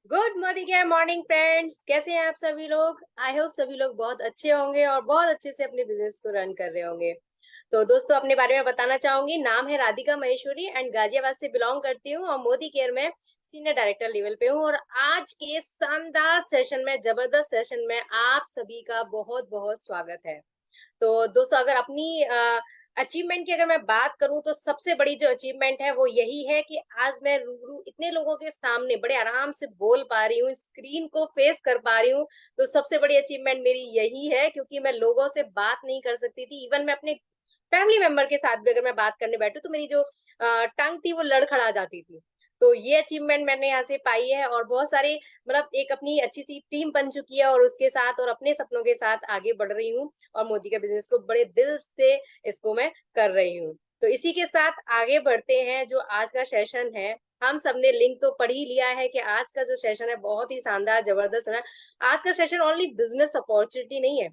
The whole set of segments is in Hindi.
गुड मॉर्निंग फ्रेंड्स, कैसे हैं आप सभी लोग। आई होप सभी लोग बहुत अच्छे होंगे और बहुत अच्छे से अपने बिजनेस को रन कर रहे होंगे। तो दोस्तों, अपने बारे में बताना चाहूंगी। नाम है राधिका महेश्वरी एंड गाजियाबाद से बिलोंग करती हूँ और मोदी केयर में सीनियर डायरेक्टर लेवल पे हूँ। और आज के शानदार सेशन में, जबरदस्त सेशन में आप सभी का बहुत बहुत स्वागत है। तो दोस्तों, अगर अपनी अचीवमेंट की अगर मैं बात करूं तो सबसे बड़ी जो अचीवमेंट है वो यही है कि आज मैं रूबरू इतने लोगों के सामने बड़े आराम से बोल पा रही हूँ, स्क्रीन को फेस कर पा रही हूँ। तो सबसे बड़ी अचीवमेंट मेरी यही है, क्योंकि मैं लोगों से बात नहीं कर सकती थी। इवन मैं अपने फैमिली मेंबर के साथ भी अगर मैं बात करने बैठू तो मेरी जो टंग थी वो लड़खड़ा जाती थी। तो ये अचीवमेंट मैंने यहाँ से पाई है और बहुत सारे, मतलब एक अपनी अच्छी सी टीम बन चुकी है और उसके साथ और अपने सपनों के साथ आगे बढ़ रही हूँ। और मोदी का बिजनेस को बड़े दिल से इसको मैं कर रही हूँ। तो इसी के साथ आगे बढ़ते हैं। जो आज का सेशन है, हम सबने लिंक तो पढ़ ही लिया है कि आज का जो सेशन है बहुत ही शानदार जबरदस्त है। आज का सेशन ओनली बिजनेस अपॉर्चुनिटी नहीं है,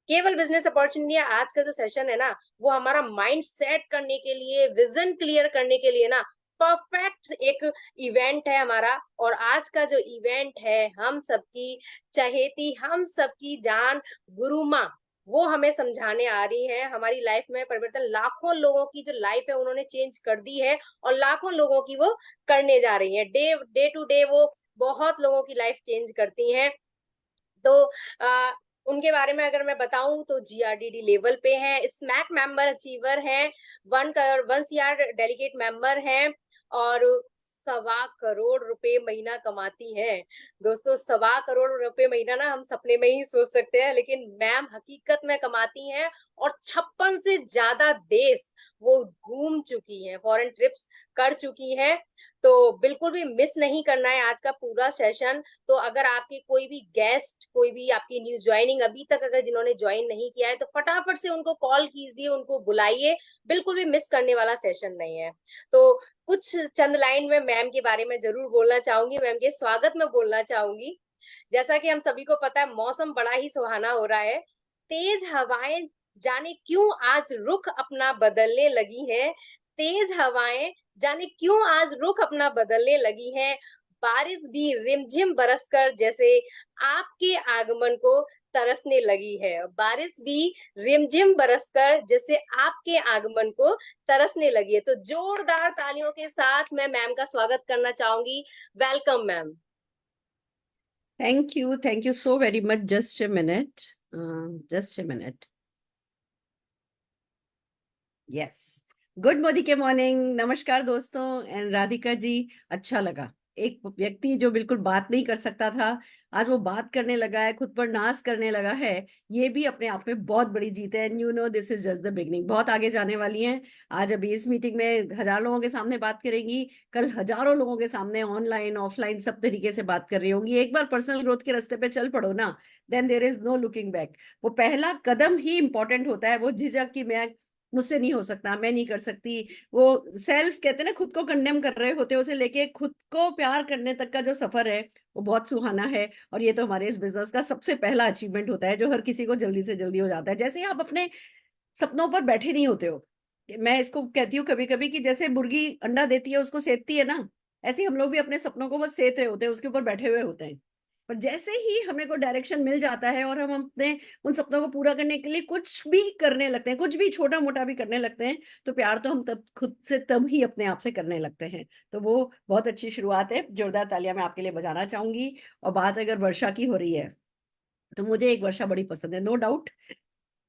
केवल बिजनेस अपॉर्चुनिटी है। आज का जो सेशन है ना, वो हमारा माइंड सेट करने के लिए, विजन क्लियर करने के लिए ना परफेक्ट एक इवेंट है हमारा। और आज का जो इवेंट है, हम सबकी चहेती, हम सबकी जान गुरु माँ, वो हमें समझाने आ रही है। हमारी लाइफ में परिवर्तन, लाखों लोगों की जो लाइफ है उन्होंने चेंज कर दी है और लाखों लोगों की वो करने जा रही है। डे डे टू डे वो बहुत लोगों की लाइफ चेंज करती हैं। तो आ, उनके बारे में अगर मैं बताऊं तो जीआरडीडी लेवल पे हैं, स्मैक मेंबर अचीवर हैं, 1 CR डेलीगेट मेंबर हैं और 1.25 करोड़ रुपए महीना कमाती हैं। दोस्तों, 1.25 करोड़ रुपए महीना ना हम सपने में ही सोच सकते हैं, लेकिन मैम हकीकत में कमाती हैं। और 56 से ज्यादा देश वो घूम चुकी हैं, फॉरेन ट्रिप्स कर चुकी हैं। तो बिल्कुल भी मिस नहीं करना है आज का पूरा सेशन। तो अगर आपके कोई भी गेस्ट, कोई भी आपकी न्यू ज्वाइनिंग अभी तक अगर जिन्होंने ज्वाइन नहीं किया है, तो फटाफट से उनको कॉल कीजिए, उनको बुलाइए। बिल्कुल भी मिस करने वाला सेशन नहीं है। तो कुछ चंद लाइन में मैम के बारे में जरूर बोलना चाहूंगी, मैम के स्वागत में बोलना चाहूंगी। जैसा कि हम सभी को पता है, मौसम बड़ा ही सुहाना हो रहा है। तेज हवाएं जाने क्यों आज रुख अपना बदलने लगी है। तेज हवाएं जाने क्यों आज रुख अपना बदलने लगी है। बारिश भी रिमझिम बरसकर जैसे आपके आगमन को तरसने लगी है। बारिश भी रिमझिम बरसकर जैसे आपके आगमन को तरसने लगी है। तो जोरदार तालियों के साथ मैं मैम का स्वागत करना चाहूंगी। Welcome ma'am. Thank you so very much. Just a minute. Just a minute. Yes. Good Modi के मॉर्निंग, नमस्कार दोस्तों एंड राधिका जी। अच्छा लगा, एक व्यक्ति जो बिल्कुल बात नहीं कर सकता था, आज वो बात करने लगा है, खुद पर नाज करने लगा है। ये भी अपने आप में बहुत बड़ी जीत है। And you know this is just the beginning, बहुत आगे जाने वाली हैं। आज अभी इस मीटिंग में 1,000 लोगों के सामने बात करेंगी, कल हजारों लोगों के सामने ऑनलाइन ऑफलाइन सब तरीके से बात कर रही होंगी। एक बार पर्सनल ग्रोथ के रास्ते पे चल पड़ो ना, then there is no looking back. वो पहला कदम ही इंपॉर्टेंट होता है। वो झिझक कि मैं, मुझसे नहीं हो सकता, मैं नहीं कर सकती, वो सेल्फ कहते हैं ना, खुद को कंडेम कर रहे होते हैं, उसे लेके खुद को प्यार करने तक का जो सफर है वो बहुत सुहाना है। और ये तो हमारे इस बिजनेस का सबसे पहला अचीवमेंट होता है, जो हर किसी को जल्दी से जल्दी हो जाता है। जैसे ही आप अपने सपनों पर बैठे नहीं होते हो, मैं इसको कहती हूँ कभी कभी कि जैसे मुर्गी अंडा देती है उसको सेकती है ना, ऐसे ही हम लोग भी अपने सपनों को बस सेक रहे होते हैं, उसके ऊपर बैठे हुए होते हैं। पर जैसे ही हमें को डायरेक्शन मिल जाता है और हम अपने उन सपनों को पूरा करने के लिए कुछ भी करने लगते हैं, कुछ भी छोटा मोटा भी करने लगते हैं, तो प्यार तो हम तब खुद से तब ही अपने आप से करने लगते हैं। तो वो बहुत अच्छी शुरुआत है, जोरदार तालियां मैं आपके लिए बजाना चाहूंगी। और बात अगर वर्षा की हो रही है, तो मुझे एक वर्षा बड़ी पसंद है, नो डाउट।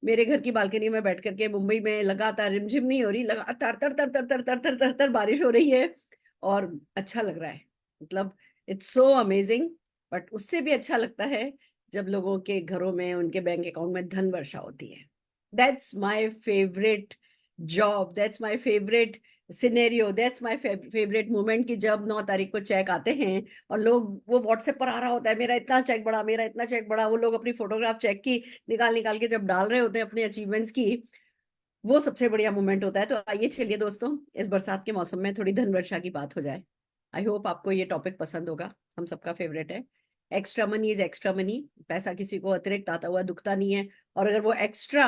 मेरे घर की बालकनी में बैठ करके मुंबई में लगातार रिमझिम नहीं हो रही, लगातार तर तर तर तर तर तर तर तर बारिश हो रही है और अच्छा लग रहा है। मतलब इट्स सो अमेजिंग। बट उससे भी अच्छा लगता है जब लोगों के घरों में, उनके बैंक अकाउंट में धन वर्षा होती है। That's my favourite job, that's my favourite scenario, that's my favourite moment, कि जब 9 तारीख को चेक आते हैं और लोग, वो व्हाट्सएप पर आ रहा होता है, मेरा इतना चेक बढ़ा, मेरा इतना चेक बढ़ा, वो लोग अपनी फोटोग्राफ चेक की निकाल निकाल के जब डाल रहे होते हैं अपने अचीवमेंट्स की, वो सबसे बढ़िया मोमेंट होता है। तो आइए चलिए दोस्तों, इस बरसात के मौसम में थोड़ी धन वर्षा की बात हो जाए। आई होप आपको ये टॉपिक पसंद होगा, हम सबका फेवरेट है। Extra money is extra money, पैसा किसी को अतिरिक्त आता हुआ दुखता नहीं है। और अगर वो एक्स्ट्रा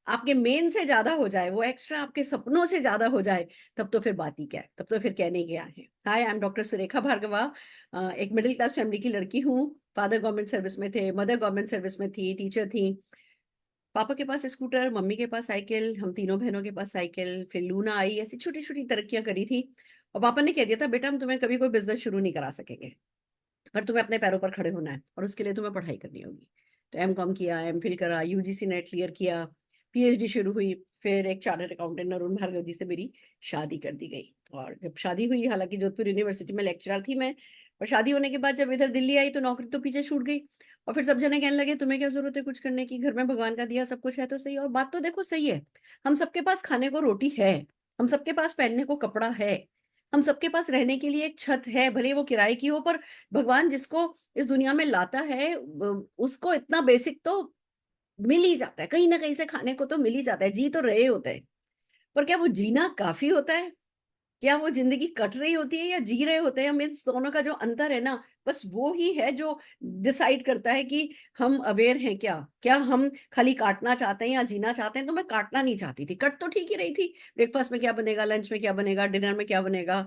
आपके मेन से ज्यादा हो जाए, वो एक्स्ट्रा आपके सपनों से ज्यादा हो जाए, तब तो फिर बात ही क्या है, तब तो फिर कहने क्या है। Hi, I am doctor Surekha Bhargava. एक मिडिल क्लास फैमिली की लड़की हूँ। फादर गवर्नमेंट सर्विस में थे, मदर गवर्नमेंट सर्विस में थी, टीचर थी। पापा के पास स्कूटर, मम्मी के पास साइकिल, हम तीनों बहनों के पास साइकिल, फिर लूना आई, ऐसी छोटी छोटी तरक्कियां करी थी। और पापा ने कह दिया था, बेटा हम तुम्हें कभी कोई बिजनेस शुरू नहीं करा सकेंगे, पर तुम्हें अपने पैरों पर खड़े होना है और उसके लिए तुम्हें पढ़ाई करनी होगी। तो एम.कॉम किया, एम.फिल करा, यूजीसी नेट क्लियर किया, पीएचडी शुरू हुई। फिर एक चार्टर्ड अकाउंटेंट अरुण भार्गव जी से मेरी शादी कर दी गई। और जब शादी हुई, हालांकि जोधपुर यूनिवर्सिटी में लेक्चरर थी मैं, और शादी होने के बाद जब इधर दिल्ली आई तो नौकरी तो पीछे छूट गई। और फिर सब जने कहने लगे, तुम्हें क्या जरूरत है कुछ करने की, घर में भगवान का दिया सब कुछ है तो सही। और बात तो देखो सही है, हम सबके पास खाने को रोटी है, हम सबके पास पहनने को कपड़ा है, हम सबके पास रहने के लिए एक छत है, भले वो किराए की हो, पर भगवान जिसको इस दुनिया में लाता है उसको इतना बेसिक तो मिल ही जाता है, कहीं ना कहीं से खाने को तो मिल ही जाता है, जी तो रहे होते हैं। पर क्या वो जीना काफी होता है? क्या वो जिंदगी कट रही होती है या जी रहे होते हैं? हम इस दोनों का जो अंतर है ना, बस वो ही है जो डिसाइड करता है कि हम अवेयर हैं क्या। क्या हम खाली काटना चाहते हैं या जीना चाहते हैं? तो मैं काटना नहीं चाहती थी, कट तो ठीक ही रही थी। ब्रेकफास्ट में क्या बनेगा, लंच में क्या बनेगा, डिनर में क्या बनेगा।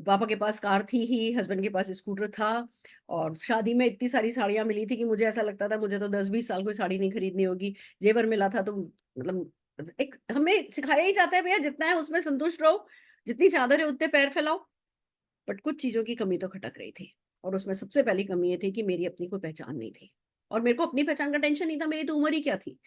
पापा के पास कार थी ही, हस्बैंड के पास स्कूटर था। और शादी में इतनी सारी साड़ियां मिली थी कि मुझे ऐसा लगता था मुझे तो 10-20 साल कोई साड़ी नहीं खरीदनी होगी। जेवर मिला था तो मतलब एक हमें सिखाया ही जाता है, भैया जितना है उसमें संतुष्ट रहो, जितनी चादर है उतने पैर फैलाओ। बट कुछ चीजों की कमी तो खटक रही थी, और उसमें सबसे पहली कमी ये थी कि मेरी अपनी कोई पहचान नहीं थी। और मेरे को अपनी पहचान का टेंशन नहीं था, मेरी तो उम्र ही क्या थी।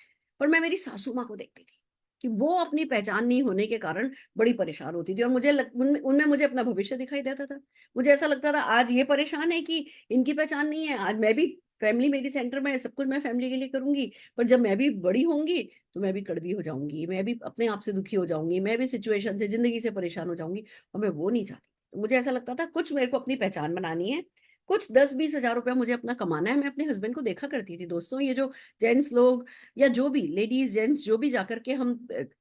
पर मैं मेरी सासू माँ को देखती थी कि वो अपनी पहचान नहीं होने के कारण बड़ी परेशान होती थी, और उनमें मुझे अपना भविष्य दिखाई देता था। मुझे ऐसा लगता था आज ये परेशान है कि इनकी पहचान नहीं है, आज मैं भी, फैमिली मेरी सेंटर में है, सब कुछ मैं फैमिली के लिए करूंगी, पर जब मैं भी बड़ी होंगी तो मैं भी कड़वी हो जाऊंगी, मैं भी अपने आप से दुखी हो जाऊंगी, मैं भी सिचुएशन से, जिंदगी से परेशान हो जाऊंगी। और मैं वो नहीं चाहती। तो मुझे ऐसा लगता था कुछ मेरे को अपनी पहचान बनानी है, कुछ 10-20 हजार रुपया मुझे अपना कमाना है। मैं अपने हस्बैंड को देखा करती थी दोस्तों, ये जो जेंट्स लोग या जो भी लेडीज जेंट्स जो भी जाकर के हम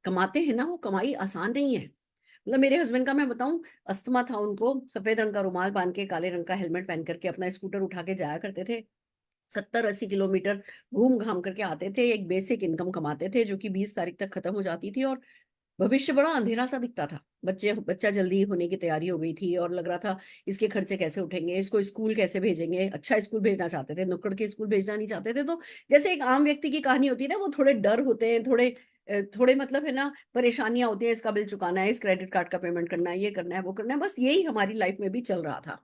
कमाते हैं ना, वो कमाई आसान नहीं है। मतलब मेरे हस्बैंड का मैं बताऊं, अस्थमा था उनको, सफेद रंग का रुमाल बांध के, काले रंग का हेलमेट पहन करके अपना स्कूटर उठा के जाया करते थे। 70-80 किलोमीटर घूम घाम करके आते थे, एक बेसिक इनकम कमाते थे जो कि 20 तारीख तक खत्म हो जाती थी। और भविष्य बड़ा अंधेरा सा दिखता था। बच्चा जल्दी होने की तैयारी हो गई थी, और लग रहा था इसके खर्चे कैसे उठेंगे, इसको स्कूल कैसे भेजेंगे। अच्छा स्कूल भेजना चाहते थे, नुक्कड़ के स्कूल भेजना नहीं चाहते थे। तो जैसे एक आम व्यक्ति की कहानी होती है ना, वो थोड़े डर होते हैं, थोड़े थोड़े मतलब है ना, परेशानियां होती है, इसका बिल चुकाना है, इस क्रेडिट कार्ड का पेमेंट करना है, ये करना है, वो करना है। बस यही हमारी लाइफ में भी चल रहा था।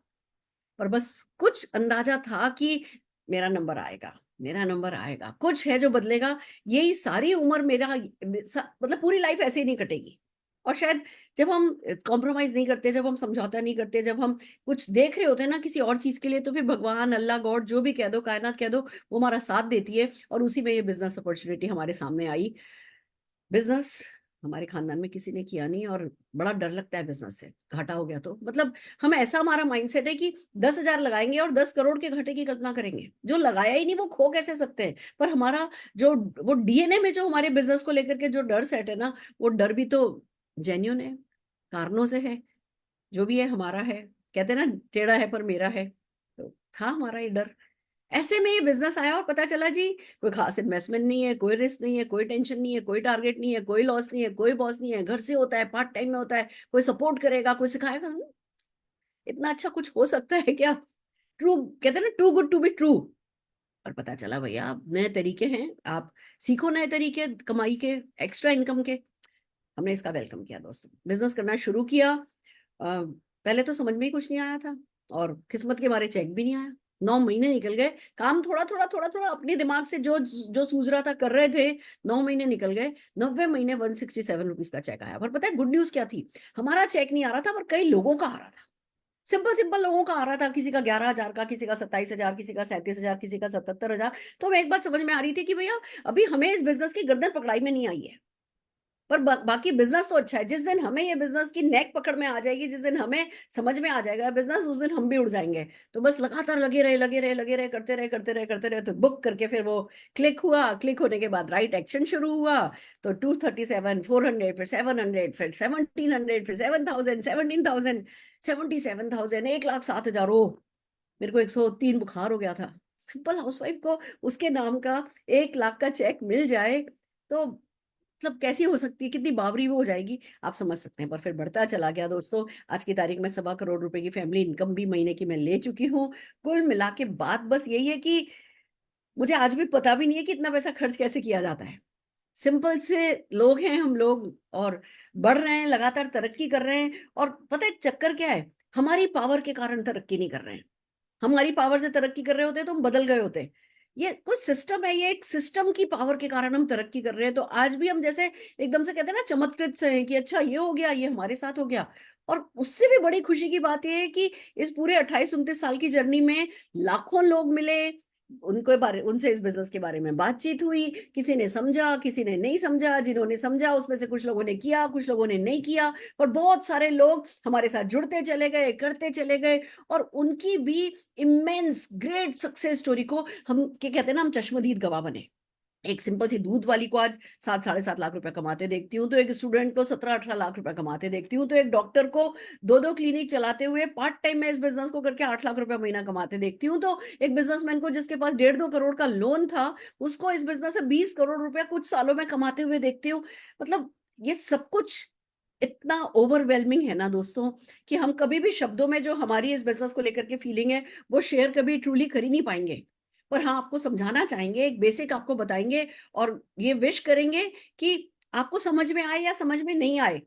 पर बस कुछ अंदाजा था कि मेरा नंबर आएगा, मेरा नंबर आएगा, कुछ है जो बदलेगा। यही सारी उम्र मेरा मतलब पूरी लाइफ ऐसे ही नहीं कटेगी। और शायद जब हम कॉम्प्रोमाइज नहीं करते, जब हम समझौता नहीं करते, जब हम कुछ देख रहे होते हैं ना किसी और चीज के लिए, तो फिर भगवान, अल्लाह, गॉड, जो भी कह दो, कायनात कह दो, वो हमारा साथ देती है। और उसी में ये बिजनेस अपॉर्चुनिटी हमारे सामने आई। बिजनेस हमारे खानदान में किसी ने किया नहीं, और बड़ा डर लगता है बिजनेस से, घाटा हो गया तो मतलब हम ऐसा, हमारा माइंडसेट है कि 10 हजार लगाएंगे और 10 करोड़ के घाटे की कल्पना करेंगे। जो लगाया ही नहीं वो खो कैसे सकते हैं? पर हमारा जो वो डीएनए में जो हमारे बिजनेस को लेकर के जो डर सेट है ना, वो डर भी तो जेन्युइन है, कारणों से है, जो भी है हमारा है। कहते हैं ना, टेढ़ा है पर मेरा है। तो था हमारा ये डर। ऐसे में ये बिजनेस आया और पता चला जी, कोई खास इन्वेस्टमेंट नहीं है, कोई रिस्क नहीं है, कोई टेंशन नहीं है, कोई टारगेट नहीं है, कोई लॉस नहीं है, कोई बॉस नहीं है, घर से होता है, पार्ट टाइम में होता है, कोई सपोर्ट करेगा, कोई सिखाएगा। इतना अच्छा कुछ हो सकता है क्या? ट्रू, कहते हैं ना, too good to be true. और पता चला भैया नए तरीके हैं, आप सीखो नए तरीके कमाई के, एक्स्ट्रा इनकम के। हमने इसका वेलकम किया दोस्तों, बिजनेस करना शुरू किया। पहले तो समझ में ही कुछ नहीं आया था, और किस्मत के मारे चेक भी नहीं आया। 9 महीने निकल गए, काम थोड़ा थोड़ा थोड़ा थोड़ा अपने दिमाग से जो जो सूझ रहा था कर रहे थे। 9 महीने निकल गए, 90 महीने 167 रुपीज का चेक आया। पर पता है गुड न्यूज क्या थी? हमारा चेक नहीं आ रहा था, पर कई लोगों का आ रहा था। सिंपल सिंपल लोगों का आ रहा था, किसी का 11 हजार का, किसी का 27 हजार, किसी का 37 हजार, किसी का 77 हजार। तो हमें एक बात समझ में आ रही थी कि भैया अभी हमें इस बिजनेस की गर्दन पकड़ाई में नहीं आई है, पर बाकी बिजनेस तो अच्छा है। जिस दिन हमें ये बिजनेस की नेक पकड़ में आ जाएगी, जिस दिन हमें समझ में आ जाएगा बिजनेस, उस दिन हम भी उड़ जाएंगे। तो बस लगातार लगे रहे, लगे रहे, लगे रहे, करते रहे, करते रहे, करते रहे। तो बुक करके फिर वो क्लिक हुआ, क्लिक होने के बाद राइट एक्शन शुरू हुआ। तो 237, 400, फिर 700, फिर 1700, फिर 7000, 17000, 77,000, 1,07,000। ओ, मेरे को 103 बुखार हो गया था। सिंपल हाउसवाइफ को उसके नाम का 1 लाख का चेक मिल जाए तो मतलब कैसी हो सकती है, कितनी बावरी वो हो जाएगी, आप समझ सकते हैं। पर फिर बढ़ता चला गया दोस्तों। आज की तारीख में 1.25 करोड़ रुपए की फैमिली इनकम भी महीने की मैं ले चुकी हूँ। कुल मिला के बात बस यही है कि मुझे आज भी पता भी नहीं है कि इतना पैसा खर्च कैसे किया जाता है। सिंपल से लोग हैं हम लोग, और बढ़ रहे हैं, लगातार तरक्की कर रहे हैं। और पता है चक्कर क्या है, हमारी पावर के कारण तरक्की नहीं कर रहे हैं। हमारी पावर से तरक्की कर रहे होते तो हम बदल गए होते। ये कुछ सिस्टम है, ये एक सिस्टम की पावर के कारण हम तरक्की कर रहे हैं। तो आज भी हम जैसे एकदम से कहते हैं ना, चमत्कृत से हैं कि अच्छा ये हो गया, ये हमारे साथ हो गया। और उससे भी बड़ी खुशी की बात ये है कि इस पूरे 28-29 साल की जर्नी में लाखों लोग मिले, उनसे इस बिजनेस के बारे में बातचीत हुई। किसी ने समझा, किसी ने नहीं समझा। जिन्होंने समझा उसमें से कुछ लोगों ने किया, कुछ लोगों ने नहीं किया। और बहुत सारे लोग हमारे साथ जुड़ते चले गए, करते चले गए। और उनकी भी इमेंस ग्रेट सक्सेस स्टोरी को हम क्या कहते हैं ना, हम चश्मदीद गवाह बने। एक सिंपल सी दूध वाली को आज 7-7.5 लाख रुपए कमाते देखती हूँ, तो एक स्टूडेंट को 17-18 लाख रुपए कमाते देखती हूँ, तो एक डॉक्टर को 2-2 क्लिनिक चलाते हुए पार्ट टाइम में इस बिजनेस को करके 8 लाख रुपए महीना कमाते देखती हूँ। तो एक बिजनेसमैन को जिसके पास 1.5-2 करोड़ का लोन था, उसको इस बिजनेस से 20 करोड़ रुपया कुछ सालों में कमाते हुए देखती हूँ। मतलब ये सब कुछ इतना ओवरवेलमिंग है ना दोस्तों, कि हम कभी भी शब्दों में जो हमारी इस बिजनेस को लेकर के फीलिंग है वो शेयर कभी ट्रूली कर ही नहीं पाएंगे। पर हाँ, आपको समझाना चाहेंगे, एक बेसिक आपको बताएंगे, और ये विश करेंगे कि आपको समझ में आए या समझ में नहीं आए,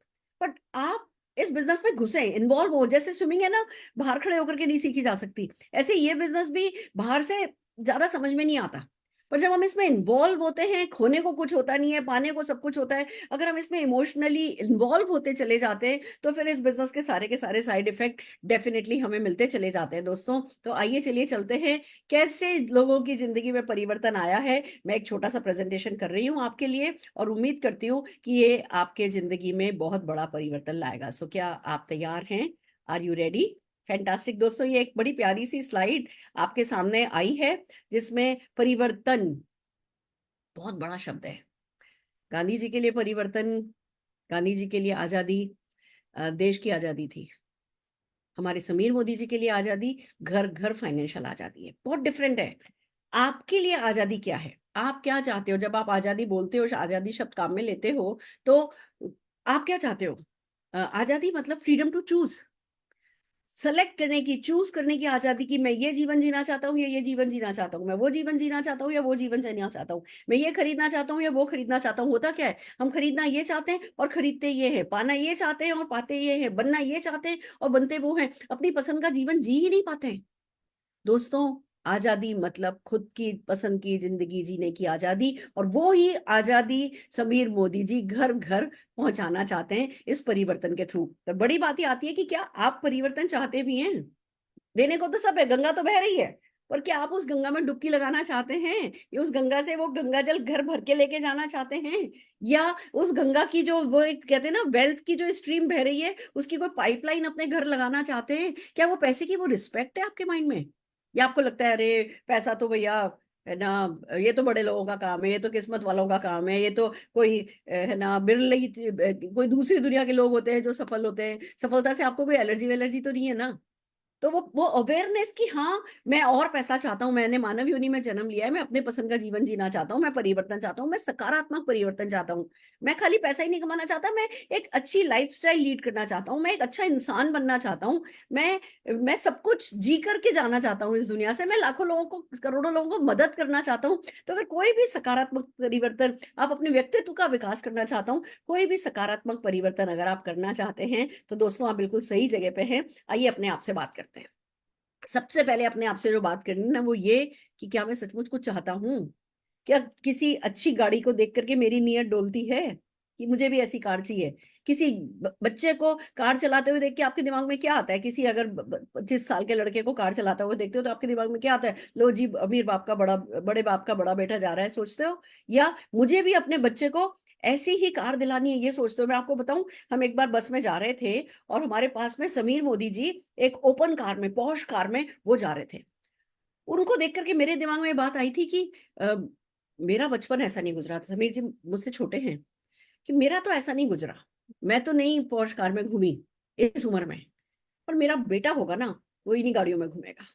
बट आप इस बिजनेस में घुसे, इन्वॉल्व हो। जैसे स्विमिंग है ना, बाहर खड़े होकर के नहीं सीखी जा सकती, ऐसे ये बिजनेस भी बाहर से ज्यादा समझ में नहीं आता। पर जब हम इसमें इन्वॉल्व होते हैं, खोने को कुछ होता नहीं है, पाने को सब कुछ होता है। अगर हम इसमें इमोशनली इन्वॉल्व होते चले जाते हैं, तो फिर इस बिजनेस के सारे साइड इफेक्ट डेफिनेटली हमें मिलते चले जाते हैं दोस्तों। तो आइए चलिए चलते हैं, कैसे लोगों की जिंदगी में परिवर्तन आया है। मैं एक छोटा सा प्रेजेंटेशन कर रही हूँ आपके लिए, और उम्मीद करती हूँ कि ये आपके जिंदगी में बहुत बड़ा परिवर्तन लाएगा। सो क्या आप तैयार हैं? Are you ready? फैंटास्टिक दोस्तों, ये एक बड़ी प्यारी सी स्लाइड आपके सामने आई है, जिसमें परिवर्तन बहुत बड़ा शब्द है। गांधी जी के लिए परिवर्तन, गांधी जी के लिए आजादी, देश की आजादी थी। हमारे समीर मोदी जी के लिए आजादी घर घर फाइनेंशियल आजादी है, बहुत डिफरेंट है। आपके लिए आजादी क्या है? आप क्या चाहते हो? जब आप आजादी बोलते हो, आजादी शब्द काम में लेते हो, तो आप क्या चाहते हो? आजादी मतलब फ्रीडम टू चूज, सेलेक्ट करने की, चूज करने की आजादी, की मैं ये जीवन जीना चाहता हूँ या ये जीवन जीना चाहता हूँ, मैं वो जीवन जीना चाहता हूँ या वो जीवन जीना चाहता हूँ, मैं ये खरीदना चाहता हूँ या वो खरीदना चाहता हूँ। होता क्या है, हम खरीदना ये चाहते हैं और खरीदते ये है, पाना ये चाहते हैं और पाते ये है, बनना ये चाहते हैं और बनते वो हैं। अपनी पसंद का जीवन जी ही नहीं पाते हैं दोस्तों। आजादी मतलब खुद की पसंद की जिंदगी जीने की आजादी, और वो ही आजादी समीर मोदी जी घर घर पहुंचाना चाहते हैं इस परिवर्तन के थ्रू। तो बड़ी बात ही आती है कि क्या आप परिवर्तन चाहते भी हैं? देने को तो सब है, गंगा तो बह रही है, पर क्या आप उस गंगा में डुबकी लगाना चाहते हैं, या उस गंगा से वो गंगा जल घर भर के लेके जाना चाहते हैं, या उस गंगा की जो वो एक कहते हैं ना वेल्थ की जो स्ट्रीम बह रही है, उसकी कोई पाइपलाइन अपने घर लगाना चाहते हैं? क्या वो पैसे की वो रिस्पेक्ट है आपके माइंड में? या आपको लगता है अरे पैसा तो भैया है ना, ये तो बड़े लोगों का काम है, ये तो किस्मत वालों का काम है, ये तो कोई है ना बिरले ही कोई दूसरी दुनिया के लोग होते हैं जो सफल होते हैं। सफलता से आपको कोई एलर्जी वेलर्जी तो नहीं है ना? तो वो अवेयरनेस की, हाँ मैं और पैसा चाहता हूँ, मैंने मानव योनि में जन्म लिया है, मैं अपने पसंद का जीवन जीना चाहता हूँ, मैं परिवर्तन चाहता हूँ, मैं सकारात्मक परिवर्तन चाहता हूँ। मैं खाली पैसा ही नहीं कमाना चाहता, मैं एक अच्छी लाइफस्टाइल लीड करना चाहता हूँ, मैं एक अच्छा इंसान बनना चाहता हूँ। मैं सब कुछ जी करके जाना चाहता हूँ इस दुनिया से, मैं लाखों लोगों को, करोड़ों लोगों को मदद करना चाहता हूँ। तो अगर कोई भी सकारात्मक परिवर्तन, आप अपने व्यक्तित्व का विकास करना चाहता हूँ, कोई भी सकारात्मक परिवर्तन अगर आप करना चाहते हैं, तो दोस्तों आप बिल्कुल सही जगह पे हैं। आइए अपने आप से बात करते हैं। सबसे पहले अपने आप से जो बात करनी है ना, वो ये कि क्या मैं सचमुच कुछ चाहता हूँ? क्या किसी अच्छी गाड़ी को देख करके मेरी नीयत डोलती है कि मुझे भी ऐसी कार चाहिए? किसी बच्चे को कार चलाते हुए देख के आपके दिमाग में क्या आता है? किसी अगर 25 साल के लड़के को कार चलाते हुए देखते हो तो आपके दिमाग में क्या आता है? लो जी, अमीर बाप का बड़ा, बड़े बाप का बड़ा बेटा जा रहा है, सोचते हो? या मुझे भी अपने बच्चे को ऐसी ही कार दिलानी है, ये सोचते हो? मैं आपको बताऊं, हम एक बार बस में जा रहे थे, और हमारे पास में समीर मोदी जी एक ओपन कार में, पॉश कार में वो जा रहे थे। उनको देख करके मेरे दिमाग में बात आई थी कि अ, मेरा बचपन ऐसा नहीं गुजरा। समीर जी मुझसे छोटे हैं, कि मेरा तो ऐसा नहीं गुजरा, मैं तो नहीं पॉश कार में घूमी इस उम्र में, पर मेरा बेटा होगा ना, वो इन्हीं गाड़ियों में घूमेगा।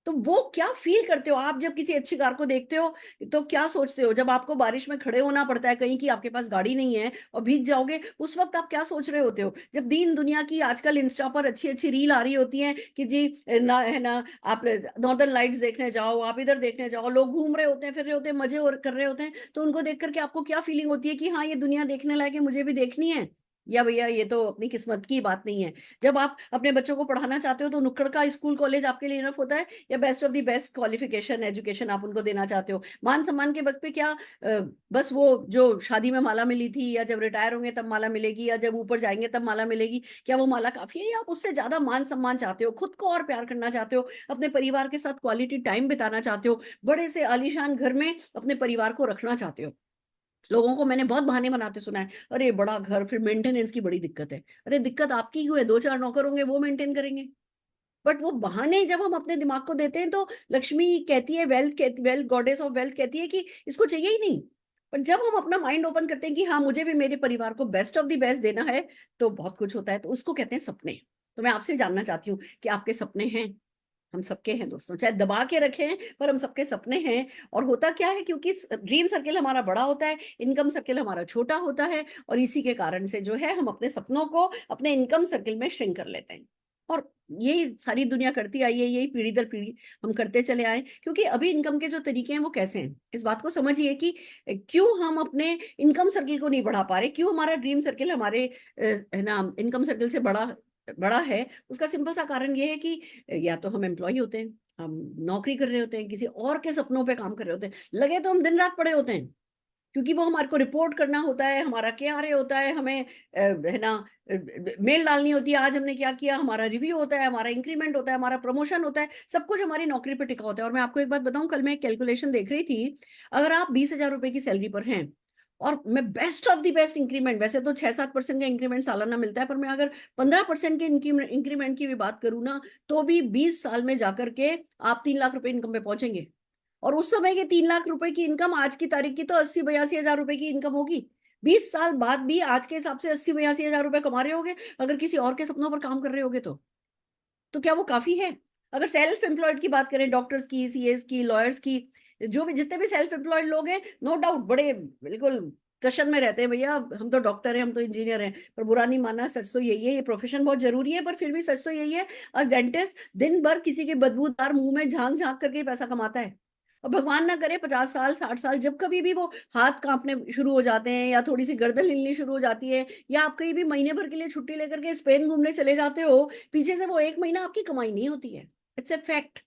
तो वो क्या फील करते हो आप जब किसी अच्छी कार को देखते हो? तो क्या सोचते हो जब आपको बारिश में खड़े होना पड़ता है कहीं, कि आपके पास गाड़ी नहीं है और भीग जाओगे, उस वक्त आप क्या सोच रहे होते हो? जब दीन दुनिया की आजकल इंस्टा पर अच्छी अच्छी रील आ रही होती है कि जी ना है ना, आप नॉर्दर्न लाइट्स देखने जाओ, आप इधर देखने जाओ, लोग घूम रहे होते हैं, फिर रहे होते हैं, मजे और कर रहे होते हैं, तो उनको देख करके आपको क्या फीलिंग होती है कि हाँ ये दुनिया देखने लायक है, मुझे भी देखनी है? या भैया ये तो अपनी किस्मत की बात नहीं है? जब आप अपने बच्चों को पढ़ाना चाहते हो तो नुक्कड़ का स्कूल कॉलेज आपके लिए इनफ होता है, या best of the best qualification education आप उनको देना चाहते हो? मान सम्मान के वक्त पे क्या बस वो जो शादी में माला मिली थी, या जब रिटायर होंगे तब माला मिलेगी, या जब ऊपर जाएंगे तब माला मिलेगी, क्या वो माला काफी है, या आप उससे ज्यादा मान सम्मान चाहते हो, खुद को और प्यार करना चाहते हो, अपने परिवार के साथ क्वालिटी टाइम बिताना चाहते हो, बड़े से आलीशान घर में अपने परिवार को रखना चाहते हो? लोगों को मैंने बहुत बहाने बनाते सुना है, अरे बड़ा घर, फिर मेंटेनेंस की बड़ी दिक्कत है। अरे दिक्कत आपकी क्यों है? दो चार नौकर होंगे, वो मेंटेन करेंगे। बट वो बहाने जब हम अपने दिमाग को देते हैं तो लक्ष्मी कहती है, वेल्थ कहती, वेल्थ गॉडेस ऑफ वेल्थ कहती है कि इसको चाहिए ही नहीं। पर जब हम अपना माइंड ओपन करते हैं कि हाँ मुझे भी मेरे परिवार को बेस्ट ऑफ द बेस्ट देना है, तो बहुत कुछ होता है। तो उसको कहते हैं सपने। तो मैं आपसे जानना चाहती हूँ कि आपके सपने हैं? हम सबके हैं दोस्तों, चाहे दबा के रखें, पर हम सबके सपने हैं। और होता क्या है, क्योंकि ड्रीम सर्किल हमारा बड़ा होता है, इनकम सर्किल हमारा छोटा होता है, और इसी के कारण से जो है हम अपने सपनों को अपने इनकम सर्किल में श्रिंक कर लेते हैं। और यही सारी दुनिया करती आई है, यही पीढ़ी दर पीढ़ी हम करते चले आए। क्योंकि अभी इनकम के जो तरीके हैं वो कैसे हैं, इस बात को समझिए कि क्यों हम अपने इनकम सर्किल को नहीं बढ़ा पा रहे, क्यों हमारा ड्रीम सर्किल हमारे है ना इनकम सर्किल से बड़ा बड़ा है। उसका सिंपल सा कारण ये है कि या तो हम एम्प्लॉय होते हैं, हम नौकरी कर रहे होते हैं, किसी और के सपनों पे काम कर रहे होते हैं, लगे तो हम दिन रात पड़े होते हैं, क्योंकि वो हमारे को रिपोर्ट करना होता है, हमारा क्या रहे होता है, हमें है ना मेल डालनी होती है, आज हमने क्या किया, हमारा रिव्यू होता है, हमारा इंक्रीमेंट होता है, हमारा प्रमोशन होता है, सब कुछ हमारी नौकरी पे टिका होता है। और मैं आपको एक बात बताऊं, कल मैं एक कैलकुलेशन देख रही थी, अगर आप 20,000 रुपए की सैलरी पर हैं, और मैं best of the best increment, वैसे तो 6-7% का इंक्रीमेंट सालाना मिलता है, पर मैं अगर 15% के इंक्रीमेंट की भी बात करूँ ना, तो भी 20 साल में जाकर के आप 3 लाख रुपए इनकम पे पहुंचेंगे। और उस समय के 3 लाख रुपए की इनकम आज की तारीख की तो 80-82 हजार रुपए की इनकम होगी। 20 साल बाद भी आज के हिसाब से 80-82 हजार रुपए कमा रहे होगे, अगर किसी और के सपनों पर काम कर रहे होगे तो क्या वो काफी है? अगर सेल्फ एम्प्लॉयड की बात करें, डॉक्टर्स की, सीएस की, लॉयर्स की, जो भी जितने भी सेल्फ एम्प्लॉयड लोग हैं, नो डाउट बड़े बिल्कुल टशन में रहते हैं, भैया हम तो डॉक्टर हैं, हम तो इंजीनियर हैं। पर बुरा नहीं मानना, सच तो यही है, ये प्रोफेशन बहुत जरूरी है, पर फिर भी सच तो यही है, आज डेंटिस्ट दिन भर किसी के बदबूदार मुंह में झांक झांक करके पैसा कमाता है। और भगवान ना करे 50 साल 60 साल जब कभी भी वो हाथ कांपने शुरू हो जाते हैं, या थोड़ी सी गर्दन हिलनी शुरू हो जाती है, या आप कहीं भी महीने भर के लिए छुट्टी लेकर के स्पेन घूमने चले जाते हो, पीछे से वो एक महीना आपकी कमाई नहीं होती है। It's a fact.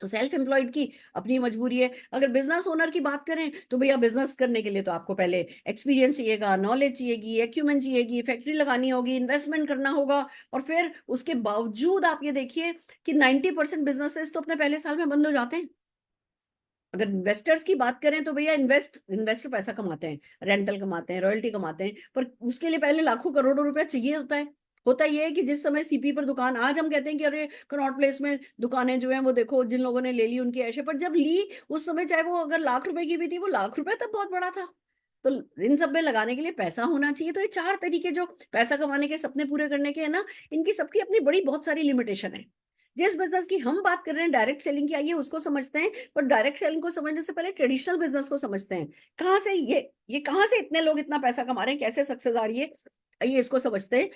तो सेल्फ एम्प्लॉयड की अपनी मजबूरी है। अगर बिजनेस ओनर की बात करें तो भैया बिजनेस करने के लिए तो आपको पहले एक्सपीरियंस चाहिएगा, नॉलेज चाहिएगी, एक्यूमेंट चाहिएगी, फैक्ट्री लगानी होगी, इन्वेस्टमेंट करना होगा। और फिर उसके बावजूद आप ये देखिए कि 90% बिजनेसेस तो अपने पहले साल में बंद हो जाते हैं। अगर इन्वेस्टर्स की बात करें तो भैया इन्वेस्टर पैसा कमाते हैं, रेंटल कमाते हैं, रॉयल्टी कमाते हैं, पर उसके लिए पहले लाखों करोड़ों रुपया चाहिए होता है। होता ये है कि जिस समय सीपी पर दुकान, आज हम कहते हैं कि अरे कनॉट प्लेस में दुकानें जो हैं वो देखो जिन लोगों ने ले ली उनकी ऐशे, पर जब ली उस समय चाहे वो अगर लाख रुपए की भी थी, वो लाख रुपए तब बहुत बड़ा था। तो इन सब में लगाने के लिए पैसा होना चाहिए। तो ये चार तरीके जो पैसा कमाने के, सपने पूरे करने के है ना, इनकी सबकी अपनी बड़ी बहुत सारी लिमिटेशन है। जिस बिजनेस की हम बात कर रहे हैं डायरेक्ट सेलिंग की, आइए उसको समझते हैं। पर डायरेक्ट सेलिंग को समझने से पहले ट्रेडिशनल बिजनेस को समझते हैं। कहाँ से ये कहाँ से इतने लोग इतना पैसा कमा रहे हैं, कैसे सक्सेस आ रही है, आइए इसको समझते हैं।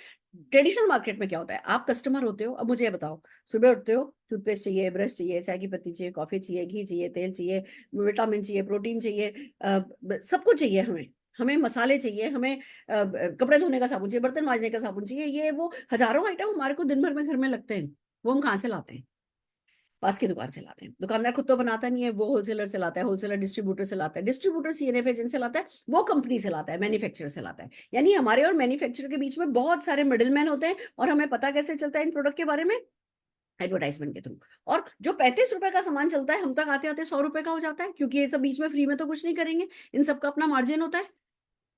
ट्रेडिशनल मार्केट में क्या होता है, आप कस्टमर होते हो। अब मुझे ये बताओ, सुबह उठते हो, टूथपेस्ट चाहिए, ब्रश चाहिए, चाय की पत्ती चाहिए, कॉफी चाहिए, घी चाहिए, तेल चाहिए, विटामिन चाहिए, प्रोटीन चाहिए, सब कुछ चाहिए हमें। हमें मसाले चाहिए, हमें कपड़े धोने का साबुन चाहिए, बर्तन मांजने का साबुन चाहिए, ये वो हजारों आइटम हमारे को दिन भर में घर में लगते हैं। वो हम कहाँ से लाते हैं? पास की दुकान से लाते हैं। दुकानदार खुद तो बनाता नहीं है, वो होलसेलर से लाता है, होलसेलर डिस्ट्रीब्यूटर से लाता है, डिस्ट्रीब्यूटर सीएनएफ एजेंट से लाता है, वो कंपनी से लाता है, मैन्युफैक्चरर से लाता है। यानी हमारे और मैन्युफैक्चरर के बीच में बहुत सारे मिडिल मैन होते हैं। और हमें पता कैसे चलता है इन प्रोडक्ट के बारे में? एडवर्टाइजमेंट के थ्रू। और जो 35 रुपए का सामान चलता है, हम तक आते आते 100 रुपए का हो जाता है, क्योंकि ये सब बीच में फ्री में तो कुछ नहीं करेंगे, इन सबका अपना मार्जिन होता है।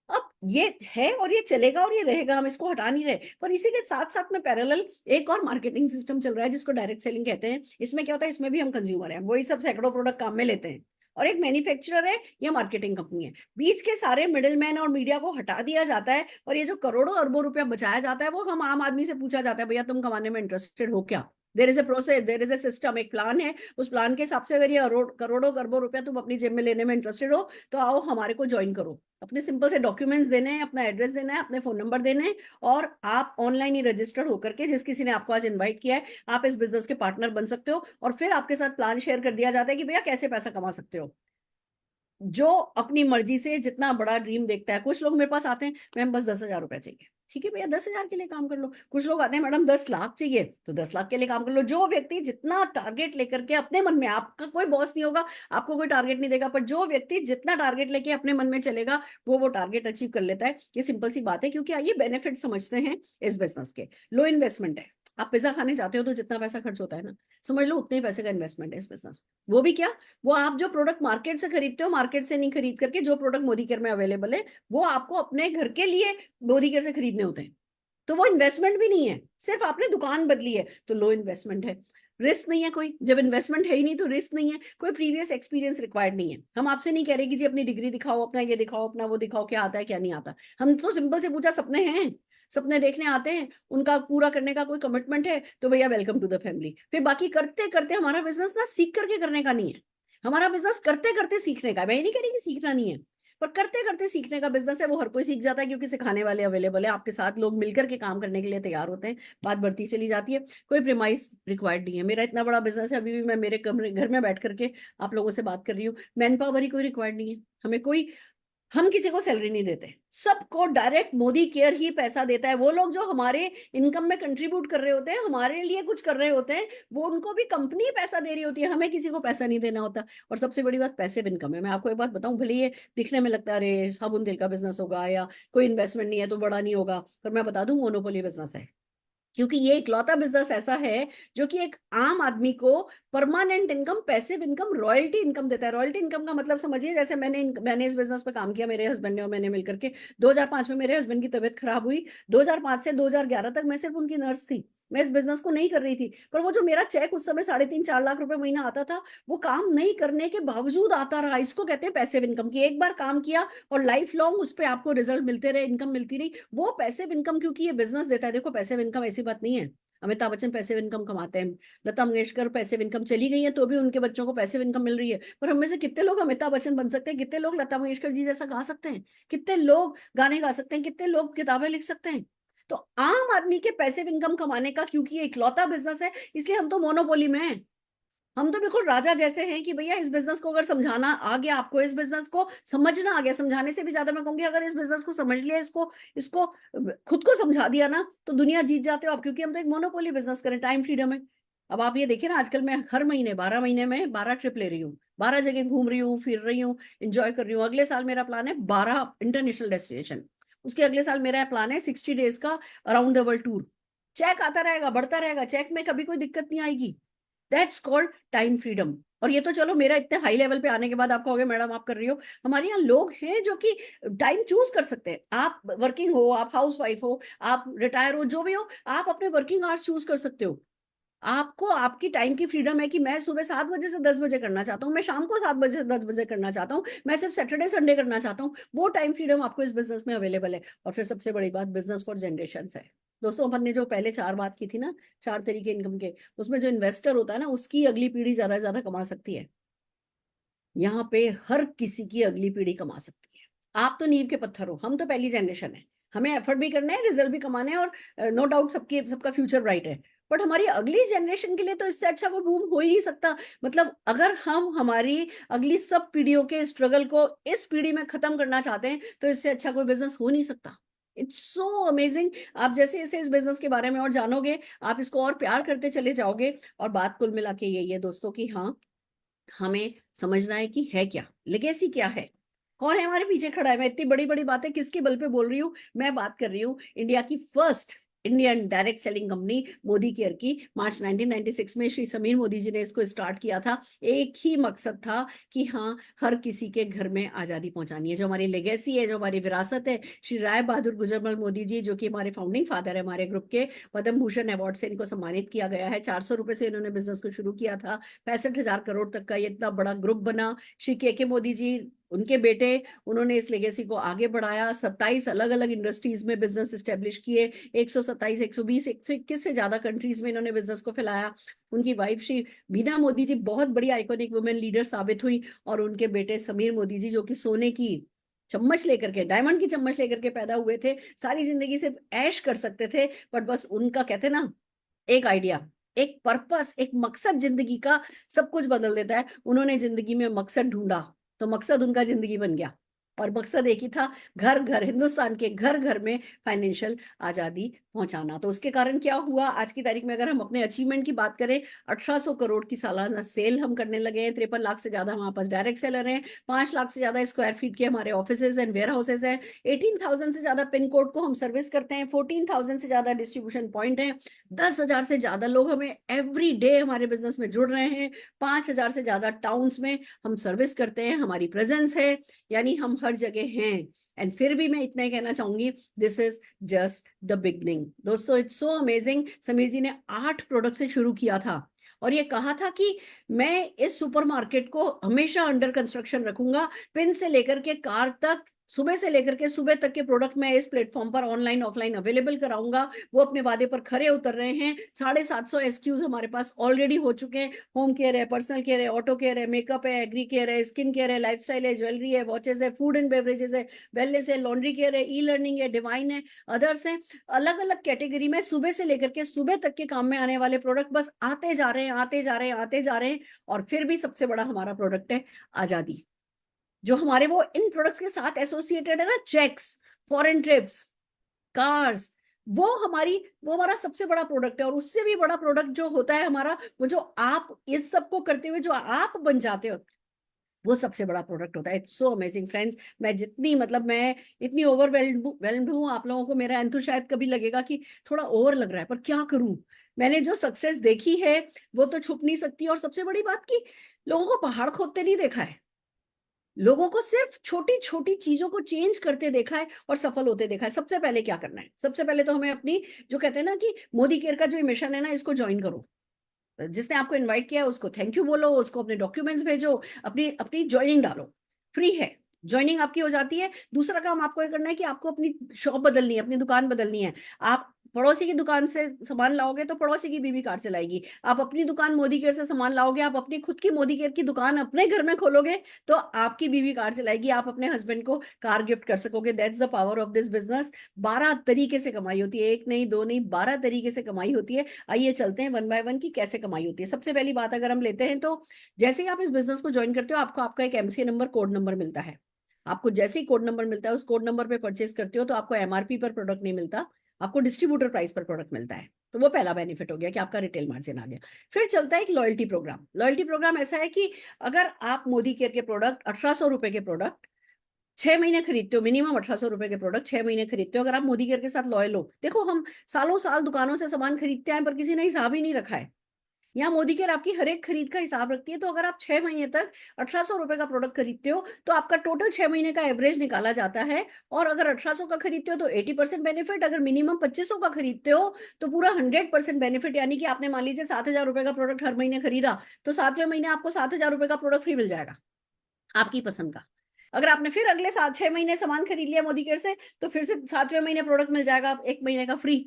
अब ये है और ये चलेगा और ये रहेगा, हम इसको हटा नहीं रहे। पर इसी के साथ साथ में पैरेलल एक और मार्केटिंग सिस्टम चल रहा है जिसको डायरेक्ट सेलिंग कहते हैं। इसमें क्या होता है, इसमें भी हम कंज्यूमर हैं, वही सब सैकड़ों प्रोडक्ट काम में लेते हैं, और एक मैन्युफैक्चरर है या मार्केटिंग कंपनी है। बीच के सारे मिडिलमैन और मीडिया को हटा दिया जाता है, और ये जो करोड़ों अरबों रुपया बचाया जाता है वो हम आम आदमी से पूछा जाता है, भैया तुम कमाने में इंटरेस्टेड हो क्या? There is a process, there is a system, एक प्लान है। उस प्लान के हिसाब से अगर ये करोड़ों खरबों रुपया तुम अपनी जेब में लेने में इंटरेस्टेड हो तो आओ हमारे को ज्वाइन करो। अपने सिंपल से डॉक्यूमेंट्स देने हैं, अपना एड्रेस देना है, अपने फोन नंबर देने हैं, और आप ऑनलाइन ही रजिस्टर्ड होकर के, जिस किसी ने आपको आज इन्वाइट किया है, आप इस बिजनेस के पार्टनर बन सकते हो। और फिर आपके साथ प्लान शेयर कर दिया जाता है कि भैया कैसे पैसा कमा सकते हो। जो अपनी मर्जी से जितना बड़ा ड्रीम देखता है, कुछ लोग मेरे पास आते हैं, मैम बस 10,000 रुपया चाहिए, ठीक है भैया 10,000 के लिए काम कर लो। कुछ लोग आते हैं, मैडम 10 लाख चाहिए, तो 10 लाख के लिए काम कर लो। जो व्यक्ति जितना टारगेट लेकर के अपने मन में, आपका कोई बॉस नहीं होगा, आपको कोई टारगेट नहीं देगा, पर जो व्यक्ति जितना टारगेट लेके अपने मन में चलेगा वो टारगेट अचीव कर लेता है। ये सिंपल सी बात है, क्योंकि आइए बेनिफिट समझते हैं इस बिजनेस के। लो इन्वेस्टमेंट है। आप पिज्जा खाने जाते हो तो जितना पैसा खर्च होता है ना, समझ लो उतने ही पैसे का इन्वेस्टमेंट है इस बिजनेस। वो भी क्या, वो आप जो प्रोडक्ट मार्केट से खरीदते हो, मार्केट से नहीं खरीद करके जो प्रोडक्ट मोदी केयर में अवेलेबल है वो आपको अपने घर के लिए मोदी केयर से खरीदने होते हैं। तो वो इन्वेस्टमेंट भी नहीं है, सिर्फ आपने दुकान बदली है, तो लो इन्वेस्टमेंट है। रिस्क नहीं है कोई, जब इन्वेस्टमेंट है ही नहीं तो रिस्क नहीं है, कोई प्रीवियस एक्सपीरियंस रिक्वायर्ड नहीं है। हम आपसे नहीं कह रहे कि जी अपनी डिग्री दिखाओ, अपना ये दिखाओ, अपना वो दिखाओ, क्या आता है क्या नहीं आता। हम तो सिंपल से पूछा सपने हैं, सपने देखने आते हैं, उनका पूरा करने का कोई कमिटमेंट है तो भैया वेलकम टू द फैमिली। फिर बाकी करते करते, हमारा बिजनेस ना सीख करके करने का नहीं है, हमारा बिजनेस करते करते सीखने का है। मैं ये नहीं कह रही कि सीखना नहीं है, पर करते करते सीखने का बिजनेस है। वो हर कोई सीख जाता है क्योंकि सिखाने वाले अवेलेबल है, आपके साथ लोग मिलकर के काम करने के लिए तैयार होते हैं, बात बढ़ती चली जाती है। कोई प्रीमाइस रिक्वायर्ड नहीं है। मेरा इतना बड़ा बिजनेस है, अभी भी मैं मेरे कमरे घर में बैठ करके आप लोगों से बात कर रही हूँ। मैन पावर ही कोई रिक्वायर्ड नहीं है हमें, कोई, हम किसी को सैलरी नहीं देते, सबको डायरेक्ट मोदी केयर ही पैसा देता है। वो लोग जो हमारे इनकम में कंट्रीब्यूट कर रहे होते हैं, हमारे लिए कुछ कर रहे होते हैं, वो उनको भी कंपनी पैसा दे रही होती है, हमें किसी को पैसा नहीं देना होता। और सबसे बड़ी बात पैसिव इनकम है। मैं आपको एक बात बताऊं, भले ये दिखने में लगता है अरे साबुन तेल का बिजनेस होगा या कोई इन्वेस्टमेंट नहीं है तो बड़ा नहीं होगा, पर मैं बता दूं मोनोपोली बिजनेस है। क्योंकि ये इकलौता बिजनेस ऐसा है जो कि एक आम आदमी को permanent income, passive income, royalty income देता है। रॉयल्टी इनकम का मतलब समझिए, जैसे मैंने इस बिजनेस पे काम किया, मेरे हस्बैंड ने और मैंने मिलकर के। 2005 में मेरे हस्बैंड की तबीयत खराब हुई, 2005 से 2011 तक मैं सिर्फ उनकी नर्स थी, मैं इस बिजनेस को नहीं कर रही थी। पर वो जो मेरा चेक उस समय 3.5-4 लाख रुपए महीना आता था, वो काम नहीं करने के बावजूद आता रहा। इसको कहते हैं पैसिव इनकम, की एक बार काम किया और लाइफ लॉन्ग उस पर आपको रिजल्ट मिलते रहे, इनकम मिलती रही, वो पैसिव इनकम। क्योंकि ये बिजनेस देता है। देखो पैसिव इनकम ऐसी बात नहीं है, अमिताभ बच्चन पैसिव इनकम कमाते हैं, लता मंगेशकर पैसिव इनकम, चली गई है तो भी उनके बच्चों को पैसिव इनकम मिल रही है। पर हम में से कितने लोग अमिताभ बच्चन बन सकते हैं, कितने लोग लता मंगेशकर जी जैसा गा सकते हैं, कितने लोग गाने गा सकते हैं, कितने लोग किताबें लिख सकते हैं। तो आम आदमी के पैसिव इनकम कमाने का, क्योंकि ये इकलौता बिजनेस है, इसलिए हम तो मोनोपोली में हैं। हम तो बिल्कुल राजा जैसे हैं कि भैया इस बिजनेस को अगर समझाना आ गया आपको, इस बिजनेस को समझना आ गया, समझाने से भी ज्यादा मैं कहूंगी अगर इस बिजनेस को समझ लिया, इसको इसको खुद को समझा दिया ना, तो दुनिया जीत जाते हो आप। क्योंकि हम तो एक मोनोपोली बिजनेस करें, टाइम फ्रीडम है। अब आप ये देखिए ना, आजकल मैं हर महीने 12 महीने में 12 ट्रिप ले रही हूँ, 12 जगह घूम रही हूँ, फिर रही हूँ, इंजॉय कर रही हूँ। अगले साल मेरा प्लान है 12 इंटरनेशनल डेस्टिनेशन, उसके अगले साल मेरा प्लान है 60 डेज का around the world tour. Cheque आता रहेगा, बढ़ता रहेगा, चेक में कभी कोई दिक्कत नहीं आएगी। That's called time freedom. और ये तो चलो मेरा इतने हाई लेवल पे आने के बाद आप कहोगे मैडम आप कर रही हो, हमारे यहाँ लोग हैं जो कि टाइम चूज कर सकते हैं। आप वर्किंग हो, आप हाउस वाइफ हो, आप रिटायर हो, जो भी हो, आप अपने वर्किंग आवर्स चूज कर सकते हो। आपको आपकी टाइम की फ्रीडम है कि मैं सुबह 7 बजे से 10 बजे करना चाहता हूँ, मैं शाम को 7 बजे से 10 बजे करना चाहता हूँ, मैं सिर्फ सैटरडे संडे करना चाहता हूँ। वो टाइम फ्रीडम आपको इस बिजनेस में अवेलेबल है। और फिर सबसे बड़ी बात, बिजनेस फॉर जनरेशन है। दोस्तों अपन ने जो पहले 4 बात की थी ना, 4 तरीके इनकम के, उसमें जो इन्वेस्टर होता है ना, उसकी अगली पीढ़ी ज्यादा से ज्यादा कमा सकती है। यहाँ पे हर किसी की अगली पीढ़ी कमा सकती है। आप तो नींव के पत्थर हो, हम तो पहली जनरेशन है, हमें एफर्ट भी करना है, रिजल्ट भी कमाने हैं, और नो डाउट सबकी सबका फ्यूचर ब्राइट है। बट हमारी अगली जनरेशन के लिए तो इससे अच्छा कोई बूम हो ही नहीं सकता। मतलब अगर हम हमारी अगली सब पीढ़ियों के स्ट्रगल को इस पीढ़ी में खत्म करना चाहते हैं, तो इससे अच्छा कोई बिजनेस हो नहीं सकता। It's so amazing. आप जैसे जैसे इस बिजनेस के बारे में और जानोगे, आप इसको और प्यार करते चले जाओगे। और बात कुल मिला के यही है दोस्तों कि हाँ, हमें समझना है कि है क्या, लेगेसी क्या है, कौन है हमारे पीछे खड़ा है। मैं इतनी बड़ी बड़ी बातें किसके बल पे बोल रही हूँ, मैं बात कर रही हूँ इंडिया की first Indian direct selling company Modi care की। मार्च 1996 में श्री समीर मोदी जी ने इसको स्टार्ट किया था। एक ही मकसद था कि हाँ, हर किसी के घर में आजादी पहुंचानी है। जो हमारी लेगेसी है, जो हमारी विरासत है, श्री राय बहादुर गुजरमल मोदी जी, जो कि हमारे फाउंडिंग फादर है हमारे ग्रुप के, पद्म भूषण अवार्ड से इनको सम्मानित किया गया है। 400 रुपए से इन्होंने बिजनेस को शुरू किया था, 65,000 करोड़ तक का ये इतना बड़ा ग्रुप बना। श्री के मोदी जी उनके बेटे, उन्होंने इस लेगेसी को आगे बढ़ाया, 27 अलग अलग इंडस्ट्रीज में बिजनेस स्टेब्लिश किए, 127, 120, 121 से ज्यादा कंट्रीज में इन्होंने बिजनेस को फैलाया। उनकी वाइफ श्री बीना मोदी जी बहुत बड़ी आइकॉनिक वुमेन लीडर साबित हुई, और उनके बेटे समीर मोदी जी जो कि सोने की चम्मच लेकर के, डायमंड की चम्मच लेकर के पैदा हुए थे, सारी जिंदगी सिर्फ ऐश कर सकते थे, बट बस उनका कहते ना एक आइडिया, एक पर्पस, एक मकसद जिंदगी का सब कुछ बदल देता है। उन्होंने जिंदगी में मकसद ढूंढा, तो मकसद उनका जिंदगी बन गया, और मकसद एक ही था, घर घर, हिंदुस्तान के घर घर में फाइनेंशियल आजादी पहुंचाना। तो उसके कारण क्या हुआ, आज की तारीख में अगर हम अपने अचीवमेंट की बात करें, 1800 करोड़ की सालाना सेल हम करने लगे हैं, 53 लाख से ज्यादा हमारे पास डायरेक्ट सेलर हैं, 5 लाख से ज्यादा स्क्वायर फीट के हमारे ऑफिसेज एंड वेयर हाउसेज हैं, 18,000 से ज्यादा पिन कोड को हम सर्विस करते हैं, 14,000 से ज्यादा डिस्ट्रीब्यूशन पॉइंट है, 10,000 से ज्यादा लोग हमें एवरी डे हमारे बिजनेस में जुड़ रहे हैं, 5,000 से ज्यादा टाउन्स में हम सर्विस करते हैं, हमारी प्रेजेंस है, यानी हम हर जगह हैं। एंड फिर भी मैं इतना ही कहना चाहूंगी, this is just the beginning. दोस्तों, इट्स सो अमेजिंग, समीर जी ने 8 प्रोडक्ट से शुरू किया था, और ये कहा था कि मैं इस सुपरमार्केट को हमेशा अंडर कंस्ट्रक्शन रखूंगा, पिन से लेकर के कार तक, सुबह से लेकर के सुबह तक के प्रोडक्ट मैं इस प्लेटफॉर्म पर ऑनलाइन ऑफलाइन अवेलेबल कराऊंगा। वो अपने वादे पर खरे उतर रहे हैं। 750 SKUs हमारे पास ऑलरेडी हो चुके हैं। होम केयर है, पर्सनल केयर है, ऑटो केयर है, मेकअप है, एग्री केयर है, स्किन केयर है, लाइफस्टाइल है, ज्वेलरी है, वॉचेस है, फूड एंड बेवरेजेस है, वेलनेस है, लॉन्ड्री केयर है, ई लर्निंग है, डिवाइन है, अदर्स है। अलग अलग कैटेगरी में सुबह से लेकर के सुबह तक के काम में आने वाले प्रोडक्ट बस आते जा रहे हैं, आते जा रहे हैं, आते जा रहे हैं। और फिर भी सबसे बड़ा हमारा प्रोडक्ट है आजादी, जो हमारे वो इन प्रोडक्ट्स के साथ एसोसिएटेड है ना, चेक्स, फॉरेन ट्रिप्स, कार्स, वो हमारा सबसे बड़ा प्रोडक्ट है। और उससे भी बड़ा प्रोडक्ट जो होता है हमारा, वो जो आप इस सबको करते हुए जो आप बन जाते हो, वो सबसे बड़ा प्रोडक्ट होता है। It's so amazing friends. मैं इतनी ओवरवेल्म्ड हूँ, आप लोगों को मेरा एंथु शायद कभी लगेगा कि थोड़ा ओवर लग रहा है, पर क्या करूं, मैंने जो सक्सेस देखी है वो तो छुप नहीं सकती। और सबसे बड़ी बात की, लोगों को पहाड़ खोदते नहीं देखा है, लोगों को सिर्फ छोटी छोटी चीजों को चेंज करते देखा है और सफल होते देखा है। सबसे पहले क्या करना है, सबसे पहले तो हमें अपनी, जो कहते हैं ना कि मोदी केयर का जो मिशन है ना, इसको ज्वाइन करो। जिसने आपको इनवाइट किया है उसको थैंक यू बोलो, उसको अपने डॉक्यूमेंट्स भेजो, अपनी अपनी ज्वाइनिंग डालो, फ्री है, ज्वाइनिंग आपकी हो जाती है। दूसरा काम आपको ये करना है कि आपको अपनी शॉप बदलनी है, अपनी दुकान बदलनी है। आप पड़ोसी की दुकान से सामान लाओगे तो पड़ोसी की बीवी कार चलाएगी, आप अपनी दुकान मोदी केयर से सामान लाओगे, आप अपनी खुद की मोदी केयर की दुकान अपने घर में खोलोगे तो आपकी बीवी कार चलाएगी, आप अपने हस्बैंड को कार गिफ्ट कर सकोगे। That's the power of this business. 12 तरीके से कमाई होती है, एक नहीं दो नहीं, 12 तरीके से कमाई होती है। आइए चलते हैं वन बाय वन की कैसे कमाई होती है। सबसे पहली बात अगर हम लेते हैं, तो जैसे ही आप इस बिजनेस को ज्वाइन करते हो, आपको आपका एक एमसी नंबर, कोड नंबर मिलता है। आपको जैसे ही कोड नंबर मिलता है, उस कोड नंबर पे परचेस करते हो तो आपको एमआरपी पर प्रोडक्ट नहीं मिलता, आपको डिस्ट्रीब्यूटर प्राइस पर प्रोडक्ट मिलता है। तो वो पहला बेनिफिट हो गया कि आपका रिटेल मार्जिन आ गया। फिर चलता है एक लॉयल्टी प्रोग्राम। लॉयल्टी प्रोग्राम ऐसा है कि अगर आप मोदी केयर के प्रोडक्ट, 1800 रुपए के प्रोडक्ट 6 महीने खरीदते हो, मिनिमम 1800 रुपए के प्रोडक्ट 6 महीने खरीदते हो, अगर आप मोदी केयर के साथ लॉयल हो। देखो, हम सालों साल दुकानों से सामान खरीदते हैं, पर किसी ने हिसाब ही नहीं रखा है। यहाँ मोदी केयर आपकी हर एक खरीद का हिसाब रखती है। तो अगर आप 6 महीने तक 1800 रुपए का प्रोडक्ट खरीदते हो, तो आपका टोटल 6 महीने का एवरेज निकाला जाता है। और अगर 1800 का खरीदते हो तो 80% बेनिफिट, अगर मिनिमम 2500 का खरीदते हो तो पूरा 100% बेनिफिट। यानी कि आपने मान लीजिए 7,000 रुपए का प्रोडक्ट हर महीने खरीदा, तो 7वें महीने आपको 7,000 रुपए का प्रोडक्ट फ्री मिल जाएगा, आपकी पसंद का। अगर आपने फिर अगले 6 महीने सामान खरीद लिया मोदी केयर से, तो फिर से 7वें महीने प्रोडक्ट मिल जाएगा, 1 महीने का फ्री,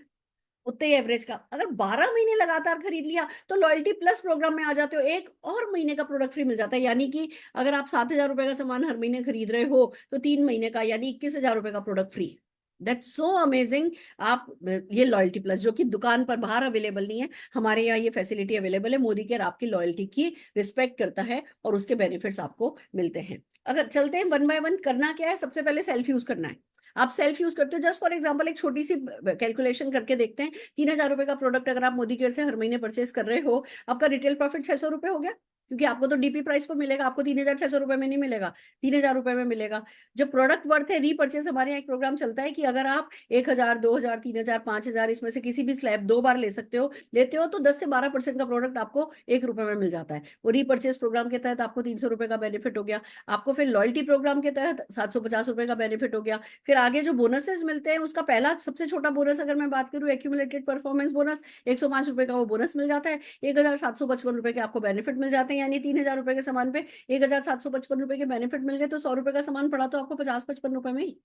उतने ही एवरेज का। अगर 12 महीने लगातार खरीद लिया तो लॉयल्टी प्लस प्रोग्राम में आ जाते हो, एक और महीने का प्रोडक्ट फ्री मिल जाता है। यानी कि अगर आप 7,000 रुपए का सामान हर महीने खरीद रहे हो, तो 3 महीने का यानी 21,000 रुपए का product free. That's so amazing. आप ये लॉयल्टी प्लस, जो कि दुकान पर बाहर अवेलेबल नहीं है, हमारे यहाँ ये फैसिलिटी अवेलेबल है। मोदी केयर आपकी लॉयल्टी की रिस्पेक्ट करता है और उसके बेनिफिट्स आपको मिलते हैं। अगर चलते हैं वन बाय वन, करना क्या है, सबसे पहले सेल्फ यूज करना है। आप सेल्फ यूज करते हो, जस्ट फॉर एग्जांपल एक छोटी सी कैलकुलेशन करके देखते हैं। 3,000 रुपए का प्रोडक्ट अगर आप मोदी केयर से हर महीने परचेस कर रहे हो, आपका रिटेल प्रॉफिट 600 रुपए हो गया, क्योंकि आपको तो डीपी प्राइस पर मिलेगा, आपको 3,600 रुपए में नहीं मिलेगा, 3,000 रुपए में मिलेगा। जो प्रोडक्ट वर्थ है, रीपर्चेस, हमारे यहाँ एक प्रोग्राम चलता है कि अगर आप 1,000, 2,000, 3,000, 5,000 इसमें से किसी भी स्लैब 2 बार लेते हो तो 10 से 12% का प्रोडक्ट आपको 1 रुपए में मिल जाता है। वो रीपर्चेस प्रोग्राम के तहत आपको 300 रुपए का बेनिफिट हो गया। आपको फिर लॉयल्टी प्रोग्राम के तहत 750 रुपए का बेनिफिट हो गया। फिर आगे जो बोनसेस मिलते हैं, उसका पहला सबसे छोटा बोनस अगर मैं बात करूं, एक्यूमुलेटेड परफॉर्मेंस बोनस, 105 रुपए का वो बोनस मिल जाता है। 1,755 रुपए के आपको बेनिफिट मिल जाते हैं। यानी 3,000 रुपए के सामान पे 1,755 रुपए के बेनिफिट मिल गए, तो 100 रुपए का सामान पड़ा तो आपको 50-55 रुपए में ही।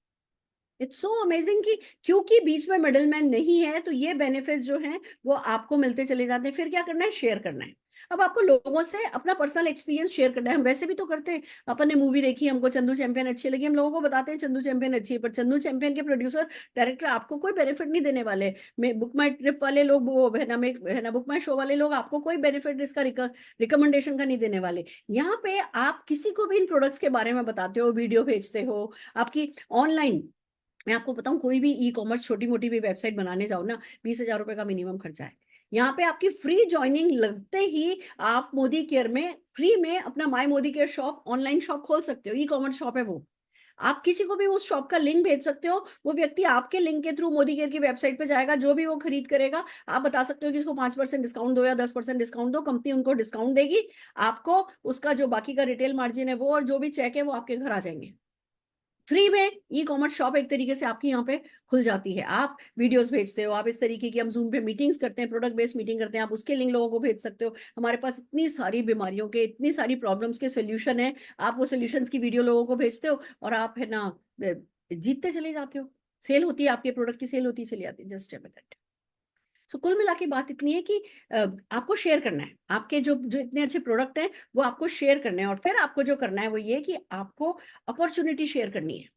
इट्स सो अमेजिंग कि क्योंकि बीच में मिडिल मैन नहीं है, तो ये बेनिफिट जो हैं वो आपको मिलते चले जाते हैं। फिर क्या करना है, शेयर करना है। अब आपको लोगों से अपना पर्सनल एक्सपीरियंस शेयर करना है। हम वैसे भी तो करते हैं, अपन ने मूवी देखी, हमको चंदू चैंपियन अच्छी लगी, हम लोगों को बताते हैं चंदू चैंपियन अच्छी है, पर चंदू चैंपियन के प्रोड्यूसर डायरेक्टर आपको कोई बेनिफिट नहीं देने वाले। मैं बुक माई ट्रिप वाले लोग, वो है ना बुक माई शो वाले लोग आपको कोई बेनिफिट इसका रिकमेंडेशन का नहीं देने वाले। यहाँ पे आप किसी को भी इन प्रोडक्ट्स के बारे में बताते हो, वीडियो भेजते हो, आपकी ऑनलाइन, मैं आपको बताऊं, कोई भी ई कॉमर्स छोटी मोटी भी वेबसाइट बनाने जाओ ना, 20,000 रुपए का मिनिमम खर्चा है। यहाँ पे आपकी फ्री ज्वाइनिंग लगते ही आप मोदी केयर में फ्री में अपना my Modicare shop, online shop खोल सकते हो। ई कॉमर्स शॉप है वो, आप किसी को भी उस शॉप का लिंक भेज सकते हो, वो व्यक्ति आपके लिंक के थ्रू मोदी केयर की वेबसाइट पे जाएगा, जो भी वो खरीद करेगा आप बता सकते हो कि इसको 5% डिस्काउंट दो या 10% डिस्काउंट दो, कंपनी उनको डिस्काउंट देगी, आपको उसका जो बाकी का रिटेल मार्जिन है वो और जो भी चेक है वो आपके घर आ जाएंगे फ्री में। ई कॉमर्स शॉप एक तरीके से आपकी यहाँ पे खुल जाती है। आप वीडियोस भेजते हो, आप इस तरीके की, हम जूम पे मीटिंग्स करते हैं, प्रोडक्ट बेस्ड मीटिंग करते हैं, आप उसके लिंक लोगों को भेज सकते हो। हमारे पास इतनी सारी बीमारियों के, इतनी सारी प्रॉब्लम्स के सोल्यूशन है, आप वो सोल्यूशंस की वीडियो लोगों को भेजते हो और आप है ना जीतते चले जाते हो। सेल होती है, आपके प्रोडक्ट की सेल होती चली जाती है। Just a minute. सो कुल मिला के बात इतनी है कि आपको शेयर करना है, आपके जो जो इतने अच्छे प्रोडक्ट हैं वो आपको शेयर करने हैं, और फिर आपको जो करना है वो ये कि आपको अपॉर्चुनिटी शेयर करनी है।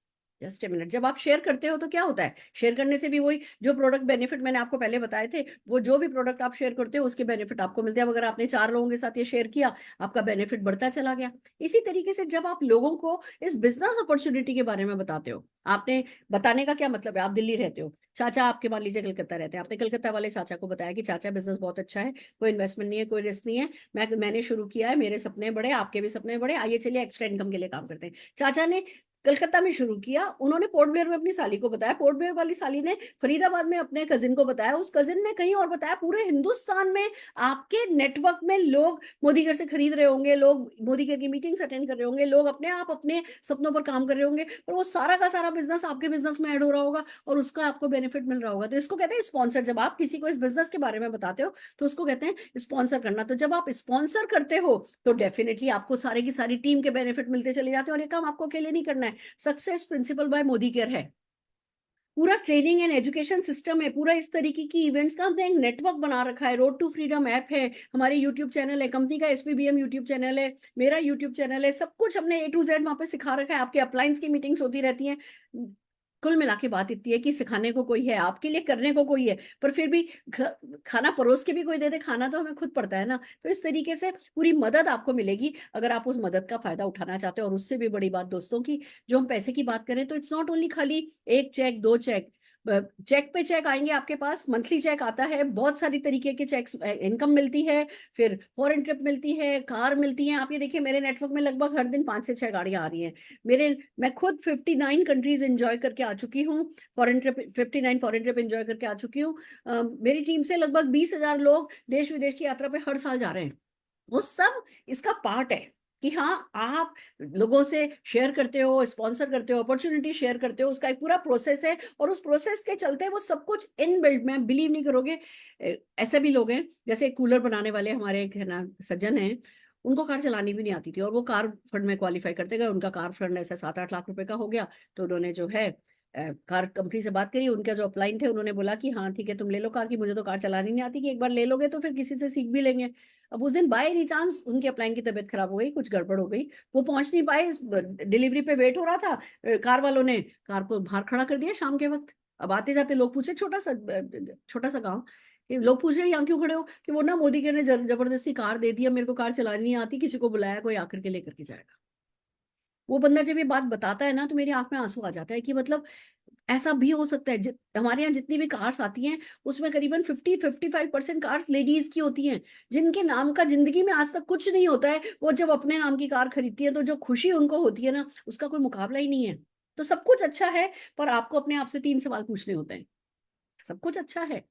Just a minute. जब आप शेयर करते हो तो क्या होता है, शेयर करने से भी वही जो प्रोडक्ट बेनिफिट मैंने आपको पहले बताए थे, वो जो भी प्रोडक्ट आप शेयर करते हो उसके बेनिफिट आपको मिलते हैं। अब अगर आपने 4 लोगों के साथ ये शेयर किया, आपका बेनिफिट बढ़ता चला गया। इसी तरीके से जब आप लोगों को इस बिजनेस अपॉर्चुनिटी के बारे में बताते हो, आपने बताने का क्या मतलब है, आप दिल्ली रहते हो, चाचा आपके मान लीजिए कलकत्ता रहते हैं, आपने कलकत्ता वाले चाचा को बताया कि चाचा बिजनेस बहुत अच्छा है, कोई इन्वेस्टमेंट नहीं है, कोई रिस्क नहीं है, मैंने शुरू किया है, मेरे सपने बड़े, आपके भी सपने बड़े, आइए चलिए एक्स्ट्रा इनकम के लिए काम करते हैं। चाचा ने कलकत्ता में शुरू किया, उन्होंने पोर्ट ब्लेयर में अपनी साली को बताया, पोर्ट ब्लेयर वाली साली ने फरीदाबाद में अपने कजिन को बताया, उस कजिन ने कहीं और बताया, पूरे हिंदुस्तान में आपके नेटवर्क में लोग मोदी घर से खरीद रहे होंगे, लोग मोदी घर की मीटिंग्स अटेंड कर रहे होंगे, लोग अपने आप अपने सपनों पर काम कर रहे होंगे, और वो सारा का सारा बिजनेस आपके बिजनेस में ऐड हो रहा होगा और उसका आपको बेनिफिट मिल रहा होगा। तो इसको कहते हैं स्पॉन्सर। जब आप किसी को इस बिजनेस के बारे में बताते हो तो उसको कहते हैं स्पॉन्सर करना। तो जब आप स्पॉन्सर करते हो तो डेफिनेटली आपको सारी की सारी टीम के बेनिफिट मिलते चले जाते हैं, और ये काम आपको अकेले नहीं करना है। Success principal bye Modi care है, पूरा ट्रेनिंग एंड एजुकेशन सिस्टम है, पूरा इस तरीके की इवेंट्स का हमने एक नेटवर्क बना रखा है। रोड टू फ्रीडम ऐप है, हमारे यूट्यूब चैनल है, कंपनी का एसपीबीएम यूट्यूब चैनल है, मेरा यूट्यूब चैनल है, सब कुछ हमने A to Z वहां पे सिखा रखा है। आपके अपलाइंस की मीटिंग्स होती रहती हैं। कुल मिला के बात इतनी है कि सिखाने को कोई है, आपके लिए करने को कोई है, पर फिर भी खाना परोस के भी कोई दे दे, खाना तो हमें खुद पड़ता है ना। तो इस तरीके से पूरी मदद आपको मिलेगी अगर आप उस मदद का फायदा उठाना चाहते हो। और उससे भी बड़ी बात दोस्तों की, जो हम पैसे की बात करें तो इट्स नॉट ओनली खाली एक चेक, 2 चेक, चेक पे चेक आएंगे आपके पास, मंथली चेक आता है, बहुत सारी तरीके के चेक्स, इनकम मिलती है, फिर फॉरेन ट्रिप मिलती है, कार मिलती है। आप ये देखिए मेरे नेटवर्क में लगभग हर दिन 5 से 6 गाड़ियां आ रही हैं। मैं खुद 59 कंट्रीज एंजॉय करके आ चुकी हूँ, foreign trip 59 foreign trip enjoy करके आ चुकी हूँ। मेरी टीम से लगभग 20,000 लोग देश विदेश की यात्रा पे हर साल जा रहे हैं। वो सब इसका पार्ट है कि हाँ, आप लोगों से शेयर करते हो, स्पॉन्सर करते हो, अपॉर्चुनिटी शेयर करते हो, उसका एक पूरा प्रोसेस है, और उस प्रोसेस के चलते वो सब कुछ इन बिल्ड में, बिलीव नहीं करोगे। ऐसे भी लोग हैं, जैसे कूलर बनाने वाले हमारे एक है ना सज्जन हैं, उनको कार चलानी भी नहीं आती थी और वो कार फंड में क्वालिफाई करते गए, उनका कार फंड ऐसा 7-8 लाख रुपए का हो गया। तो उन्होंने जो है कार कंपनी से बात करी, उनका जो अपलाइन थे उन्होंने बोला कि हाँ ठीक है तुम ले लो कार की, मुझे तो कार चलानी नहीं आती, कि एक बार ले लोगे तो फिर किसी से सीख भी लेंगे। अब उस दिन बाय एनी चांस उनके अपलाइन की तबीयत खराब हो गई, कुछ गड़बड़ हो गई, वो पहुंच नहीं पाए, डिलीवरी पे वेट हो रहा था, कार वालों ने कार को बाहर खड़ा कर दिया शाम के वक्त। अब आते जाते लोग पूछे, छोटा सा गाँव, कि लोग पूछ रहे हैं यहाँ क्यों खड़े हो, कि वो ना मोदी के ने जबरदस्ती कार दे दिया, मेरे को कार चलानी नहीं आती, किसी को बुलाया, कोई आकर के लेकर के जाएगा। वो बंदा जब ये बात बताता है ना तो मेरी आंख में आंसू आ जाता है कि मतलब ऐसा भी हो सकता है। हमारे यहाँ जितनी भी कार्स आती हैं उसमें करीबन 50-55% कार्स लेडीज की होती हैं, जिनके नाम का जिंदगी में आज तक कुछ नहीं होता है। वो जब अपने नाम की कार खरीदती है तो जो खुशी उनको होती है ना, उसका कोई मुकाबला ही नहीं है। तो सब कुछ अच्छा है, पर आपको अपने आप से 3 सवाल पूछने होते हैं। सब कुछ अच्छा है,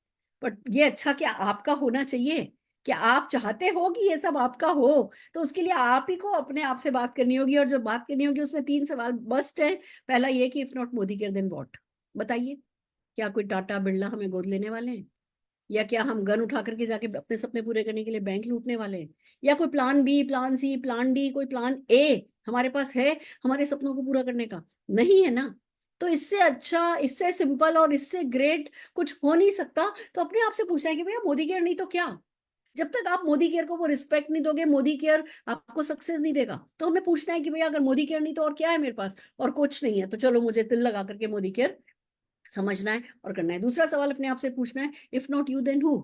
बट ये अच्छा क्या आपका होना चाहिए? क्या आप चाहते हो कि ये सब आपका हो? तो उसके लिए आप ही को अपने आप से बात करनी होगी, और जो बात करनी होगी उसमें 3 सवाल मस्ट है। पहला ये कि if not Modi care then what? बताइए, क्या कोई टाटा बिरला हमें गोद लेने वाले हैं? या क्या हम गन उठा करके जाके अपने सपने पूरे करने के लिए बैंक लूटने वाले हैं? या कोई plan B, plan C, plan D, कोई प्लान ए हमारे पास है हमारे सपनों को पूरा करने का? नहीं है ना। तो इससे अच्छा, इससे सिंपल और इससे ग्रेट कुछ हो नहीं सकता। तो अपने आप से पूछना है कि भैया मोदी केयर नहीं तो क्या? जब तक आप मोदी केयर को वो रिस्पेक्ट नहीं दोगे, मोदी केयर आपको सक्सेस नहीं देगा। तो हमें पूछना है कि भैया अगर मोदी केयर नहीं तो और क्या है मेरे पास? और कुछ नहीं है, तो चलो मुझे तिल लगा करके मोदी केयर समझना है और करना है। दूसरा सवाल अपने आप से पूछना है, if not you then who?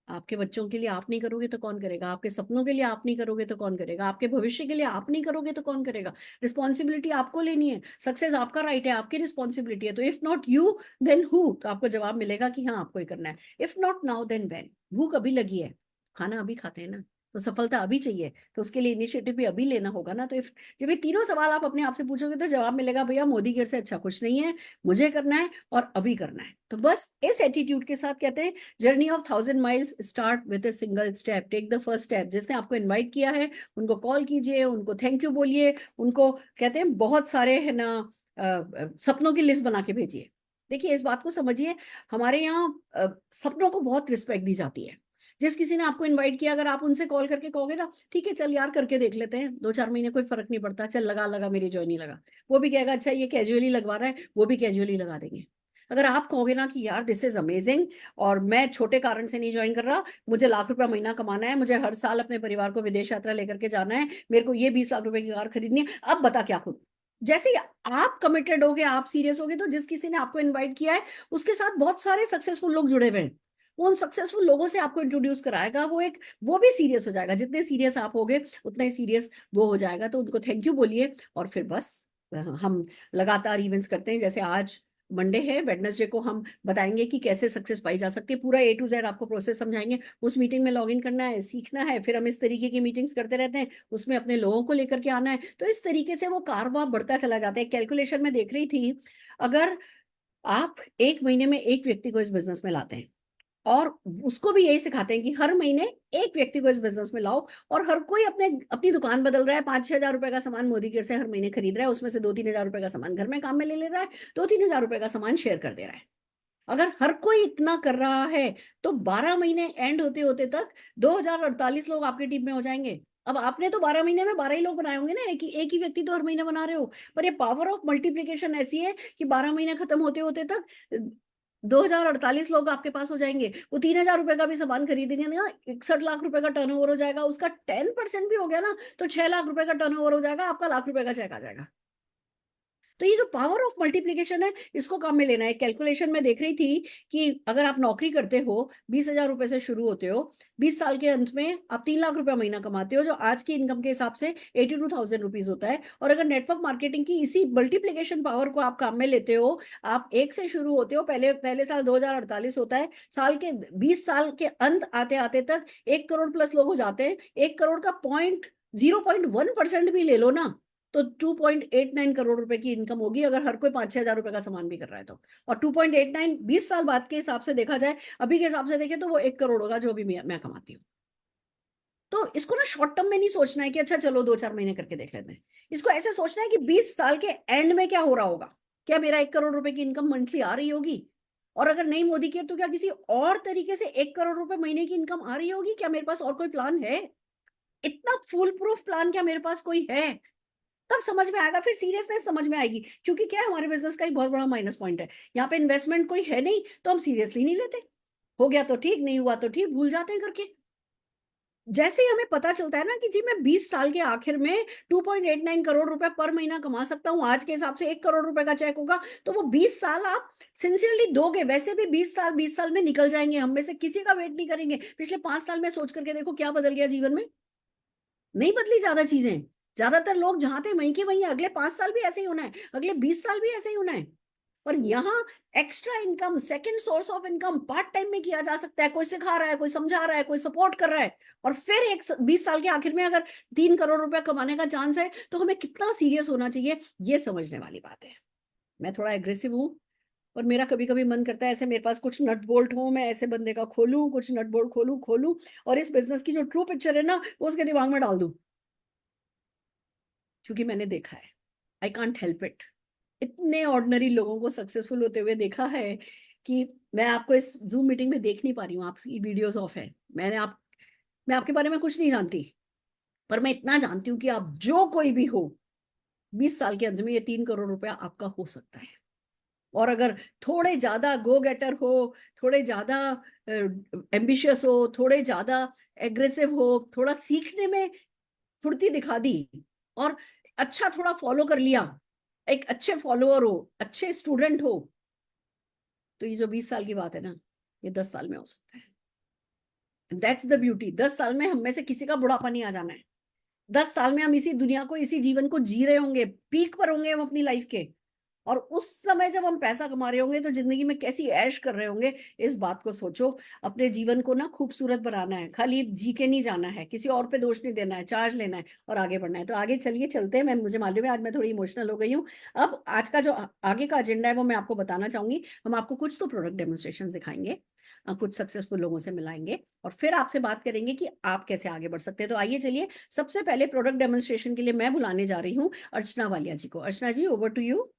आपके बच्चों के लिए आप नहीं करोगे तो कौन करेगा? आपके सपनों के लिए आप नहीं करोगे तो कौन करेगा? आपके भविष्य के लिए आप नहीं करोगे तो कौन करेगा? रिस्पॉन्सिबिलिटी आपको लेनी है। सक्सेस आपका राइट है, आपकी रिस्पॉन्सिबिलिटी है। तो if not you then who? तो आपको जवाब मिलेगा कि हाँ आपको ही करना है। If not now then when? भूख अभी लगी है, खाना अभी खाते हैं ना, तो सफलता अभी चाहिए, तो उसके लिए इनिशिएटिव भी अभी लेना होगा ना। तो इफ जब ये तीनों सवाल आप अपने आप से पूछोगे तो जवाब मिलेगा भैया मोदी केयर से अच्छा कुछ नहीं है, मुझे करना है और अभी करना है। तो बस इस एटीट्यूड के साथ कहते हैं journey of 1000 miles start with a single step, take the first step. जिसने आपको इनवाइट किया है उनको कॉल कीजिए, उनको थैंक यू बोलिए, उनको कहते हैं बहुत सारे है ना सपनों की लिस्ट बना के भेजिए। देखिए इस बात को समझिए, हमारे यहाँ सपनों को बहुत रिस्पेक्ट दी जाती है। जिस किसी ने आपको इनवाइट किया, अगर आप उनसे कॉल करके कहोगे ना ठीक है चल यार करके देख लेते हैं, 2-4 महीने कोई फर्क नहीं पड़ता, चल लगा लगा मेरी ज्वाइन नहीं लगा, वो भी कहेगा अच्छा ये कैजुअली लगवा रहा है, वो भी कैजुअली लगा देंगे। अगर आप कहोगे ना कि यार दिस इज अमेजिंग और मैं छोटे कारण से नहीं ज्वाइन कर रहा, मुझे लाख रुपया महीना कमाना है, मुझे हर साल अपने परिवार को विदेश यात्रा लेकर के जाना है, मेरे को ये 20 लाख रुपए की कार खरीदनी है, अब बता क्या करूं? जैसे ही आप कमिटेड होगे, आप सीरियस होगे, तो जिस किसी ने आपको इनवाइट किया है उसके साथ बहुत सारे सक्सेसफुल लोग जुड़े हुए हैं, वो उन सक्सेसफुल लोगों से आपको इंट्रोड्यूस कराएगा, वो भी सीरियस हो जाएगा, जितने सीरियस आप होगे उतना ही सीरियस वो हो जाएगा। तो उनको थैंक यू बोलिए और फिर बस हम लगातार इवेंट्स करते हैं। जैसे आज मंडे है, वेडनेसडे को हम बताएंगे कि कैसे सक्सेस पाई जा सकती है, पूरा ए टू जेड आपको प्रोसेस समझाएंगे। उस मीटिंग में लॉग इन करना है, सीखना है, फिर हम इस तरीके की मीटिंग्स करते रहते हैं, उसमें अपने लोगों को लेकर के आना है। तो इस तरीके से वो कारवां बढ़ता चला जाता है। कैलकुलेशन में देख रही थी, अगर आप 1 महीने में एक व्यक्ति को इस बिजनेस में लाते हैं और उसको भी यही सिखाते हैं कि हर महीने एक व्यक्ति को इस बिजनेस में लाओ, और हर कोई अपनी दुकान बदल रहा है, 5-6 हजार रुपए का सामान मोदी केयर से हर महीने खरीद रहा है, उसमें से 2-3 हजार रुपए का सामान घर में काम में ले ले रहा है, 2-3 हजार रुपए का सामान शेयर कर दे रहा है। अगर हर कोई इतना कर रहा है तो 12 महीने एंड होते होते तक 2048 लोग आपकी टीम में हो जाएंगे। अब आपने तो 12 महीने में 12 ही लोग बनाए होंगे ना, एक ही व्यक्ति तो हर महीने बना रहे हो, पर ये पावर ऑफ मल्टीप्लीकेशन ऐसी है कि 12 महीने खत्म होते होते तक 2048 लोग आपके पास हो जाएंगे। वो 3 हजार रुपए का भी सामान खरीदेंगे ना, 61 लाख रुपए का टर्नओवर हो जाएगा, उसका 10% भी हो गया ना तो 6 लाख रुपए का टर्नओवर हो जाएगा, आपका लाख रुपए का चेक आ जाएगा। तो ये जो पावर ऑफ मल्टीप्लीकेशन है इसको काम में लेना है। कैलकुलेशन में देख रही थी कि अगर आप नौकरी करते हो, 20 हजार रुपए से शुरू होते हो, 20 साल के अंत में आप 3 लाख रुपया महीना कमाते हो, जो आज की इनकम के हिसाब से 82,000 रुपीज होता है। और अगर नेटवर्क मार्केटिंग की इसी मल्टीप्लीकेशन पावर को आप काम में लेते हो, आप एक से शुरू होते हो, पहले पहले साल 2048 होता है, साल के 20 साल के अंत आते आते तक 1 करोड़ प्लस लोग हो जाते हैं। 1 करोड़ का 0.1% भी ले लो ना, तो 2.89 करोड़ रुपए की इनकम होगी, अगर हर कोई 5-6 हजार रुपए का सामान भी कर रहा है तो। और 2.89 20 साल बाद के हिसाब से देखा जाए, अभी के हिसाब से देखें तो वो 1 करोड़ होगा जो भी मैं कमाती हूँ। तो इसको ना शॉर्ट टर्म में नहीं सोचना है कि अच्छा चलो 2-4 महीने करके देख लेते हैं, इसको ऐसे सोचना है कि 20 साल के एंड में क्या हो रहा होगा। क्या मेरा 1 करोड़ रुपए की इनकम मंथली आ रही होगी? और अगर नहीं मोदी केयर तो क्या किसी और तरीके से 1 करोड़ रुपए महीने की इनकम आ रही होगी? क्या मेरे पास और कोई प्लान है? इतना फुल प्रूफ प्लान क्या मेरे पास कोई है? तब समझ में आएगा, फिर सीरियसनेस समझ में आएगी। क्योंकि क्या है, हमारे बिजनेस का एक बहुत बड़ा माइनस पॉइंट है, यहाँ पे इन्वेस्टमेंट कोई है नहीं तो हम सीरियसली नहीं लेते। हो गया तो ठीक, नहीं हुआ तो ठीक, भूल जाते हैं करके। जैसे ही हमें पता चलता है ना कि जी मैं 20 साल के आखिर में 2.89 करोड़ रुपए पर महीना कमा सकता हूँ, आज के हिसाब से 1 करोड़ रुपए का चेक होगा, तो वो 20 साल आप सिंसियरली दोगे। वैसे भी 20 साल में निकल जाएंगे, हम में से किसी का वेट नहीं करेंगे। पिछले 5 साल में सोच करके देखो क्या बदल गया जीवन में? नहीं बदली ज्यादा चीजें। ज्यादातर लोग जहां थे वहीं के वहीं, अगले 5 साल भी ऐसे ही होना है, अगले 20 साल भी ऐसे ही होना है। और यहाँ extra income, second source of income part time में किया जा सकता है। कोई सिखा रहा है, कोई समझा रहा है, कोई सपोर्ट कर रहा है, और फिर 20 साल के आखिर में अगर 3 करोड़ रुपया कमाने का चांस है, तो हमें कितना सीरियस होना चाहिए, ये समझने वाली बात है। मैं थोड़ा एग्रेसिव हूँ और मेरा कभी कभी मन करता है ऐसे मेरे पास कुछ नट बोल्ट हो, मैं ऐसे बंदे का खोलूं, कुछ नट बोल्ट खोलूं खोलूं, और इस बिजनेस की जो ट्रू पिक्चर है ना वो उसके दिमाग में डाल दूं। क्योंकि मैंने देखा है, आई कांट हेल्प इट, इतने ऑर्डिनरी लोगों को सक्सेसफुल होते हुए देखा है। कि मैं आपको इस जूम मीटिंग में देख नहीं पा रही हूँ, आपकी वीडियोस ऑफ है, मैं आपके बारे में कुछ नहीं जानती, पर मैं इतना जानती हूँ कि आप जो कोई भी हो, 20 साल के अंदर में ये 3 करोड़ रुपया आपका हो सकता है। और अगर थोड़े ज्यादा गो गेटर हो, थोड़े ज्यादा एम्बिशियस हो, थोड़े ज्यादा एग्रेसिव हो, थोड़ा सीखने में फुर्ती दिखा दी, और अच्छा थोड़ा फॉलो कर लिया, एक अच्छे फॉलोअर हो, अच्छे स्टूडेंट हो, तो ये जो 20 साल की बात है ना, ये 10 साल में हो सकता है। That's the beauty. 10 साल में हम में से किसी का बुढ़ापा नहीं आ जाना है। 10 साल में हम इसी दुनिया को, इसी जीवन को जी रहे होंगे, पीक पर होंगे हम अपनी लाइफ के। और उस समय जब हम पैसा कमा रहे होंगे तो जिंदगी में कैसी ऐश कर रहे होंगे, इस बात को सोचो। अपने जीवन को ना खूबसूरत बनाना है, खाली जी के नहीं जाना है, किसी और पे दोष नहीं देना है, चार्ज लेना है और आगे बढ़ना है। तो आगे चलिए, चलते हैं। मुझे मालूम है आज मैं थोड़ी इमोशनल हो गई हूँ। अब आज का जो आगे का एजेंडा है वो मैं आपको बताना चाहूंगी। हम आपको कुछ तो प्रोडक्ट डेमोन्स्ट्रेशन दिखाएंगे, कुछ सक्सेसफुल लोगों से मिलाएंगे, और फिर आपसे बात करेंगे कि आप कैसे आगे बढ़ सकते हैं। तो आइए चलिए, सबसे पहले प्रोडक्ट डेमोन्स्ट्रेशन के लिए मैं बुलाने जा रही हूँ अर्चना वालिया जी को। अर्चना जी, ओवर टू यू।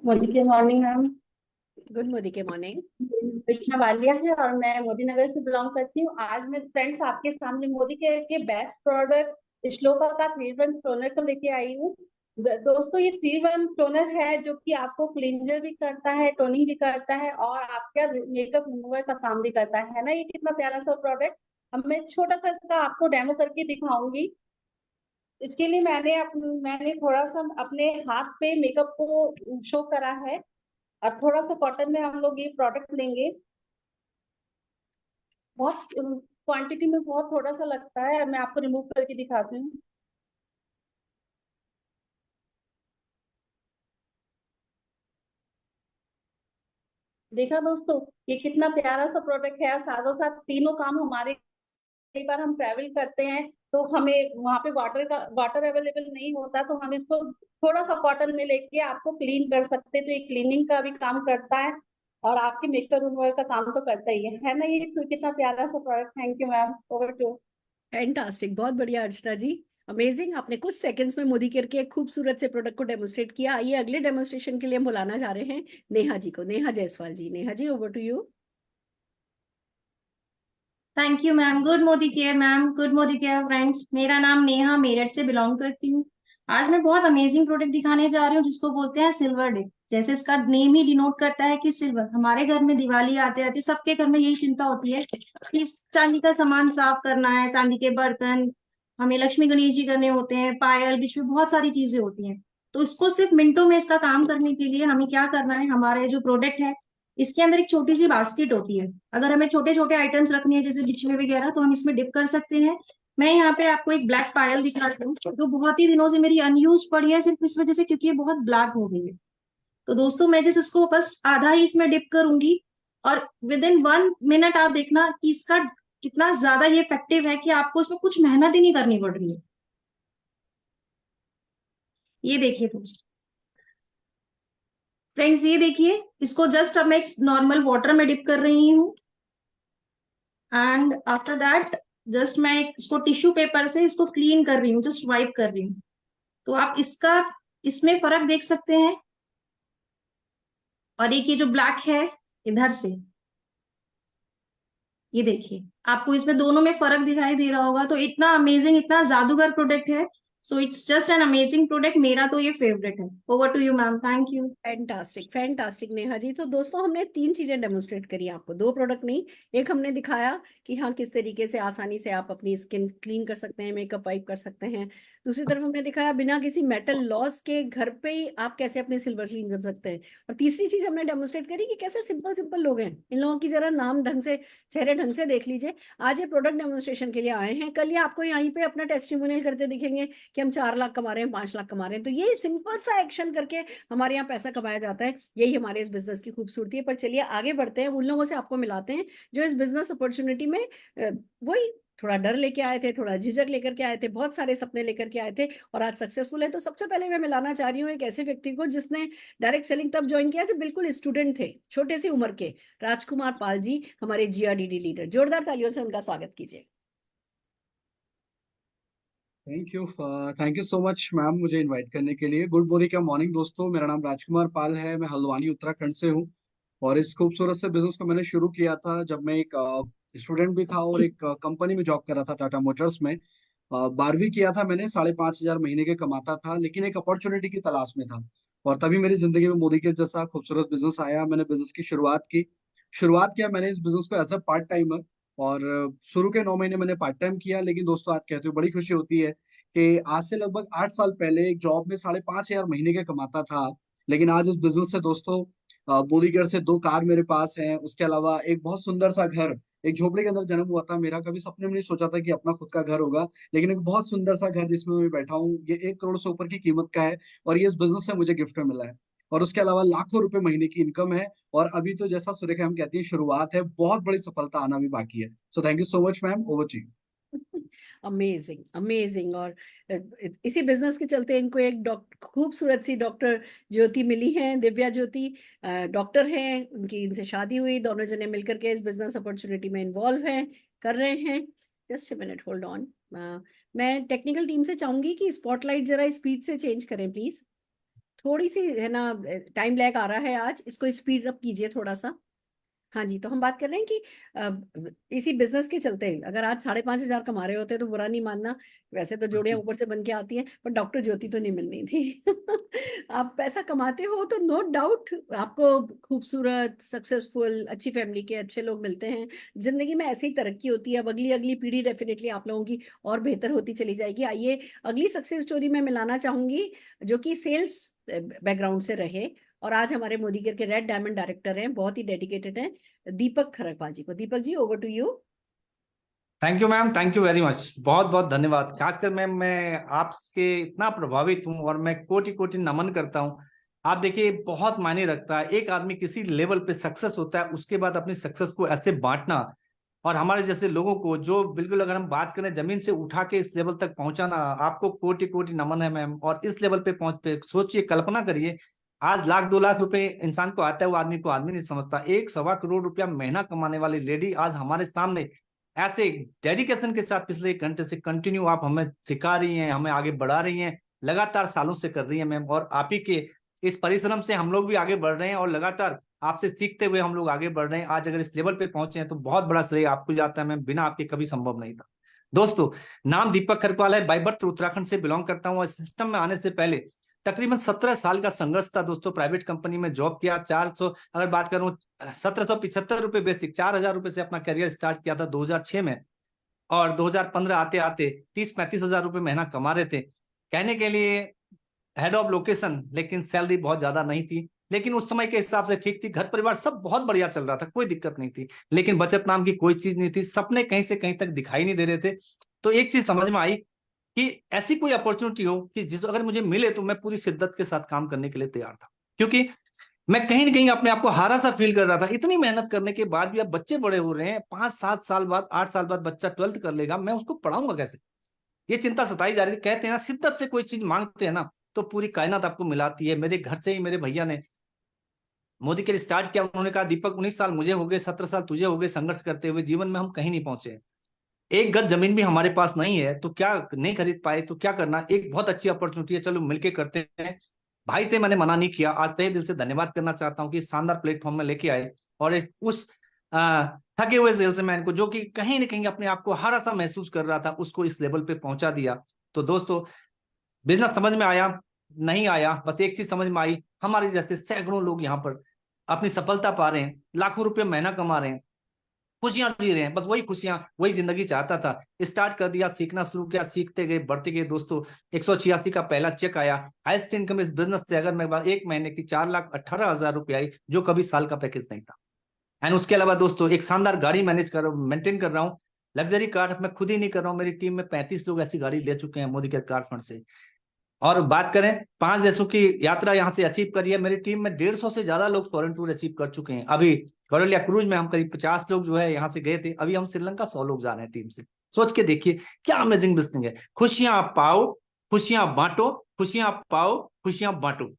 मोदी के मॉर्निंग मैम। गुड मोदी के मॉर्निंग। कृष्णा वालिया है और मैं मोदी नगर से बिलोंग करती हूँ। आज मैं फ्रेंड्स आपके सामने मोदी के बेस्ट प्रोडक्ट श्लोका का 3-in-1 टोनर को लेके आई हूँ। दोस्तों, ये 3-in-1 टोनर है जो कि आपको क्लींजर भी करता है, टोनिंग भी करता है और आपका मेकअप रिमूवर का काम भी करता है ना। ये कितना प्यारा सा प्रोडक्ट। अब मैं छोटा सा इसका आपको डेमो करके दिखाऊंगी। इसके लिए मैंने थोड़ा सा अपने हाथ पे मेकअप को शो करा है और थोड़ा सा कॉटन में हम लोग ये प्रोडक्ट लेंगे। बहुत क्वांटिटी में बहुत थोड़ा सा लगता है। मैं आपको रिमूव करके दिखाती हूँ। देखा दोस्तों, ये कितना प्यारा सा प्रोडक्ट है। और साथों साथ तीनों काम हमारे, कई बार हम ट्रैवल करते हैं तो हमें वहां पे वाटर अवेलेबल नहीं होता, तो हम इसको थोड़ा सा कॉटन में लेके आपको क्लीन कर सकते हैं। तो ये क्लीनिंग का भी काम करता है और आपके मेकअप रिमूवर का काम तो करता ही है ना। ये तो कितना प्यारा सा product. Thank you ma'am, over to. Fantastic, बहुत बढ़िया अर्चना जी, अमेजिंग। आपने कुछ सेकंड्स में मोदी करके एक खूबसूरत से प्रोडक्ट को डेमोन्स्ट्रेट किया। आइए अगले डेमोन्स्ट्रेशन के लिए हम बुलाना जा रहे हैं नेहा जी को। Neha Jaiswal ji, Neha ji over to you. Thank you ma'am. Good Modicare ma'am, good Modicare friends. मेरा नाम नेहा, मेरठ से बिलोंग करती हूँ। आज मैं बहुत अमेजिंग प्रोडक्ट दिखाने जा रही हूँ जिसको बोलते हैं सिल्वर डिप। जैसे इसका नेम ही डिनोट करता है कि सिल्वर। हमारे घर में दिवाली आते आते सबके घर में यही चिंता होती है कि इस चांदी का सामान साफ करना है, चांदी के बर्तन, हमें लक्ष्मी गणेश जी करने होते हैं, पायल, बीच में बहुत सारी चीजें होती हैं। तो इसको सिर्फ मिनटों में इसका काम करने के लिए हमें क्या करना है, हमारे जो प्रोडक्ट है इसके अंदर एक छोटी सी बास्केट होती है। अगर हमें छोटे छोटे आइटम्स रखने हैं जैसे बिछुए वगैरह, तो हम इसमें डिप कर सकते हैं। मैं यहाँ पे आपको एक ब्लैक पायल दिखा रही हूँ जो बहुत ही दिनों से मेरी अनयूज पड़ी है, सिर्फ इस वजह से क्योंकि ये बहुत ब्लैक हो गई है। तो दोस्तों, मैं जैसे इसको बस आधा ही इसमें डिप करूंगी और विद इन 1 मिनट आप देखना कि इसका कितना ज्यादा ये इफेक्टिव है कि आपको इसमें कुछ मेहनत ही नहीं करनी पड़ रही है। ये देखिए दोस्त, फ्रेंड्स, ये देखिए, इसको जस्ट अब मैं एक नॉर्मल वाटर में डिप कर रही हूँ एंड आफ्टर दैट जस्ट मैं इसको टिश्यू पेपर से इसको क्लीन कर रही हूँ, जस्ट वाइप कर रही हूँ। तो आप इसका इसमें फर्क देख सकते हैं। और एक ये जो ब्लैक है इधर से, ये देखिए, आपको इसमें दोनों में फर्क दिखाई दे रहा होगा। तो इतना अमेजिंग, इतना जादूगर प्रोडक्ट है। So it's just an amazing product. मेरा तो ये फेवरेट है। Over to you ma'am, thank you. Fantastic, fantastic Neha ji. तो दोस्तों, हमने 3 चीजें डेमोन्स्ट्रेट करी आपको, 2 प्रोडक्ट नहीं। एक हमने दिखाया कि हाँ, किस तरीके से आसानी से आप अपनी स्किन क्लीन कर सकते हैं, मेकअप वाइप कर सकते हैं। दूसरी तरफ हमने दिखाया बिना किसी मेटल लॉस के घर पे ही आप कैसे अपने सिल्वर क्लीन कर सकते हैं। और तीसरी चीज हमने डेमोन्स्ट्रेट करी कि कैसे सिंपल सिंपल लोग हैं, इन लोगों की जरा नाम ढंग से, चेहरे ढंग से देख लीजिए। आज ये प्रोडक्ट डेमोन्स्ट्रेशन के लिए आए हैं, कल ये आपको यहीं पे अपना टेस्टिमोनियल करते दिखेंगे कि हम 4 लाख कमा रहे हैं, 5 लाख कमा रहे हैं। तो ये सिंपल सा एक्शन करके हमारे यहाँ पैसा कमाया जाता है। यही हमारे इस बिजनेस की खूबसूरती है। पर चलिए आगे बढ़ते हैं, उन लोगों से आपको मिलाते हैं जो इस बिजनेस अपॉर्चुनिटी में वही थोड़ा डर लेके आए थे, थोड़ा झिझक लेकर के आए थे, बहुत सारे सपने लेकर के आए थे और आज सक्सेसफुल है। तो सबसे पहले मैं मिलाना चाह रही हूँ एक ऐसे व्यक्ति को जिसने डायरेक्ट सेलिंग तब ज्वाइन किया जब बिल्कुल स्टूडेंट थे, छोटे सी उम्र के। राजकुमार पाल जी, हमारे जीआरडीडी लीडर। जोरदार तालियों से उनका स्वागत कीजिए। Thank you so much ma'am मुझे इनवाइट करने के लिए। गुड मॉर्निंग, क्या मॉर्निंग दोस्तों। मेरा नाम राजकुमार पाल है, मैं हल्द्वानी उत्तराखंड से हूँ। और इस खूबसूरत से बिजनेस को मैंने शुरू किया था जब मैं एक स्टूडेंट भी था और एक कंपनी में जॉब कर रहा था, टाटा मोटर्स में। 12वीं किया था मैंने, 5,500 महीने के कमाता था, लेकिन एक अपॉर्चुनिटी की तलाश में था। और तभी मेरी जिंदगी में मोदी के जैसा खूबसूरत बिजनेस आया। मैंने बिजनेस की शुरुआत किया मैंने इस बिजनेस को एज अ पार्ट टाइमर। और शुरू के 9 महीने मैंने पार्ट टाइम किया, लेकिन दोस्तों आज कहते हुए बड़ी खुशी होती है कि आज से लगभग 8 साल पहले एक जॉब में 5,500 महीने के कमाता था, लेकिन आज इस बिजनेस से दोस्तों बोलीगढ़ से 2 कार मेरे पास हैं। उसके अलावा एक बहुत सुंदर सा घर, एक झोपड़ी के अंदर जन्म हुआ था मेरा। कभी सपने में नहीं सोचा था कि अपना खुद का घर होगा, लेकिन एक बहुत सुंदर सा घर जिसमें मैं बैठा हूँ, ये 1 करोड़ से ऊपर की कीमत का है। और ये इस बिजनेस से मुझे गिफ्ट में मिला है। और उसके अलावा लाखों रुपए महीने की इनकम है। और अभी तो जैसा सुरेखा हम कहती है शुरुआत है, बहुत बड़ी सफलता आना भी बाकी है। So thank you so much ma'am, over to you. Amazing amazing. और इसी बिजनेस के चलते इनको एक खूबसूरत सी डॉक्टर ज्योति मिली है, दिव्या ज्योति। डॉक्टर हैं, उनकी इनसे शादी हुई, दोनों जने मिलकर के इस बिजनेस अपॉर्चुनिटी में इन्वॉल्व हैं, कर रहे हैं। Just a minute, hold on. मैं टेक्निकल टीम से चाहूंगी कि स्पॉटलाइट जरा स्पीड से चेंज करें प्लीज। थोड़ी सी है ना, टाइम लैग आ रहा है आज, इसको स्पीड अप कीजिए थोड़ा सा। हाँ जी, तो हम बात कर रहे हैं कि इसी बिजनेस के चलते अगर आज 5,500 कमा रहे होते तो बुरा नहीं मानना। वैसे तो जोड़ियां ऊपर से बन के आती हैं, पर डॉक्टर ज्योति तो नहीं मिलनी थी। आप पैसा कमाते हो तो नो डाउट आपको खूबसूरत, सक्सेसफुल, अच्छी फैमिली के अच्छे लोग मिलते हैं। जिंदगी में ऐसे ही तरक्की होती है। अब अगली अगली पीढ़ी डेफिनेटली आप लोगों की और बेहतर होती चली जाएगी। आइए अगली सक्सेस स्टोरी में मिलाना चाहूंगी, जो कि सेल्स बैकग्राउंड से रहे और आज हमारे मोदी केयर के रेड डायमंड डायरेक्टर हैं, बहुत ही डेडिकेटेड हैं, दीपक खरकपाल जी को। Deepak ji, over to you. Thank you ma'am, thank you very much, बहुत बहुत धन्यवाद। खासकर मैम मैं आपसे इतना प्रभावित हूँ और मैं कोटि कोटि नमन करता हूँ। आप देखिए, बहुत मायने रखता है। एक आदमी किसी लेवल पे सक्सेस होता है, उसके बाद अपनी सक्सेस को ऐसे बांटना, और हमारे जैसे लोगों को जो बिल्कुल, अगर हम बात करें, जमीन से उठा के इस लेवल तक पहुंचाना, आपको कोटि कोटि नमन है मैम। और इस लेवल पे पहुंच पे सोचिए, कल्पना करिए, आज 1-2 लाख रुपए इंसान को आता है, वो आदमी को आदमी नहीं समझता। 1-1.25 करोड़ रुपया महीना कमाने वाली लेडी आज हमारे सामने ऐसे डेडिकेशन के साथ पिछले 1 घंटे से कंटिन्यू आप हमें सिखा रही हैं, हमें आगे बढ़ा रही हैं, लगातार सालों से कर रही हैं मैम। और आप ही के इस परिश्रम से हम लोग भी आगे बढ़ रहे हैं और लगातार आपसे सीखते हुए हम लोग आगे बढ़ रहे हैं। आज अगर इस लेवल पे पहुंचे हैं तो बहुत बड़ा श्रेय आपको जाता है मैम, बिना आपके कभी संभव नहीं था। दोस्तों, नाम दीपक खरपाल है, बाय बर्थ उत्तराखंड से बिलोंग करता हूँ। इस सिस्टम में आने से पहले तकरीबन 17 साल का संघर्ष था दोस्तों। प्राइवेट कंपनी में जॉब किया, 400, अगर बात करूं, 1,775 बेसिक, 4,000 रुपए से अपना करियर स्टार्ट किया था 2006 में। और 2015 आते आते 30-35 हजार रुपए महीना कमा रहे थे। कहने के लिए हेड ऑफ लोकेशन, लेकिन सैलरी बहुत ज्यादा नहीं थी। लेकिन उस समय के हिसाब से ठीक थी, घर परिवार सब बहुत बढ़िया चल रहा था, कोई दिक्कत नहीं थी। लेकिन बचत नाम की कोई चीज नहीं थी, सपने कहीं से कहीं तक दिखाई नहीं दे रहे थे। तो एक चीज समझ में आई कि ऐसी कोई अपॉर्चुनिटी हो कि जिस अगर मुझे मिले तो मैं पूरी शिद्दत के साथ काम करने के लिए तैयार था। क्योंकि मैं कहीं ना कहीं अपने आप को हारा सा फील कर रहा था। इतनी मेहनत करने के बाद भी अब बच्चे बड़े हो रहे हैं, 5-7 साल बाद, 8 साल बाद बच्चा 12th कर लेगा, मैं उसको पढ़ाऊंगा कैसे? ये चिंता सताई जा रही थी। कहते हैं ना, शिद्दत से कोई चीज मांगते हैं ना तो पूरी कायनात आपको मिलाती है। मेरे घर से ही मेरे भैया ने मोदी के स्टार्ट किया। उन्होंने कहा, दीपक 19 साल मुझे हो गए, 17 साल तुझे हो गए संघर्ष करते हुए, जीवन में हम कहीं नहीं पहुंचे। 1 गज जमीन भी हमारे पास नहीं है तो क्या नहीं खरीद पाए तो क्या करना, एक बहुत अच्छी अपॉर्चुनिटी है, चलो मिलके करते हैं। भाई थे, मैंने मना नहीं किया। आज तहे दिल से धन्यवाद करना चाहता हूँ कि इस शानदार प्लेटफॉर्म में लेके आए। और उस थके हुए सेल्समैन को, जो कि कहीं ना कहीं अपने आप को हारा सा महसूस कर रहा था, उसको इस लेवल पे पहुंचा दिया। तो दोस्तों, बिजनेस समझ में आया नहीं आया, बस एक चीज समझ में आई, हमारे जैसे सैकड़ों लोग यहाँ पर अपनी सफलता पा रहे हैं, लाखों रुपए महीना कमा रहे हैं, खुशियां जी रहे हैं। बस वही खुशियां, वही जिंदगी चाहता था। स्टार्ट कर दिया, सीखना शुरू किया, सीखते गए, बढ़ते गए दोस्तों। 186 का पहला चेक आया। हाईएस्ट इनकम इस बिजनेस से, अगर मैं एक महीने की 4,18,000 रुपये आई, जो कभी साल का पैकेज नहीं था। एंड उसके अलावा दोस्तों, एक शानदार गाड़ी मेंटेन कर रहा हूँ। लग्जरी कार मैं खुद ही नहीं कर रहा हूँ, मेरी टीम में 35 लोग ऐसी गाड़ी ले चुके हैं मोदी केयर कार फंड से। और बात करें 5 देशों की यात्रा यहाँ से अचीव करी है मेरी टीम में। 150 से ज्यादा लोग फॉरेन टूर अचीव कर चुके हैं। अभी गौरलिया क्रूज में हम करीब 50 लोग जो है यहाँ से गए थे। अभी हम श्रीलंका 100 लोग जा रहे हैं टीम से। सोच के देखिए क्या अमेजिंग बिजनेस है। खुशियां पाओ, खुशियां बांटो, खुशियां पाओ, खुशियां बांटो।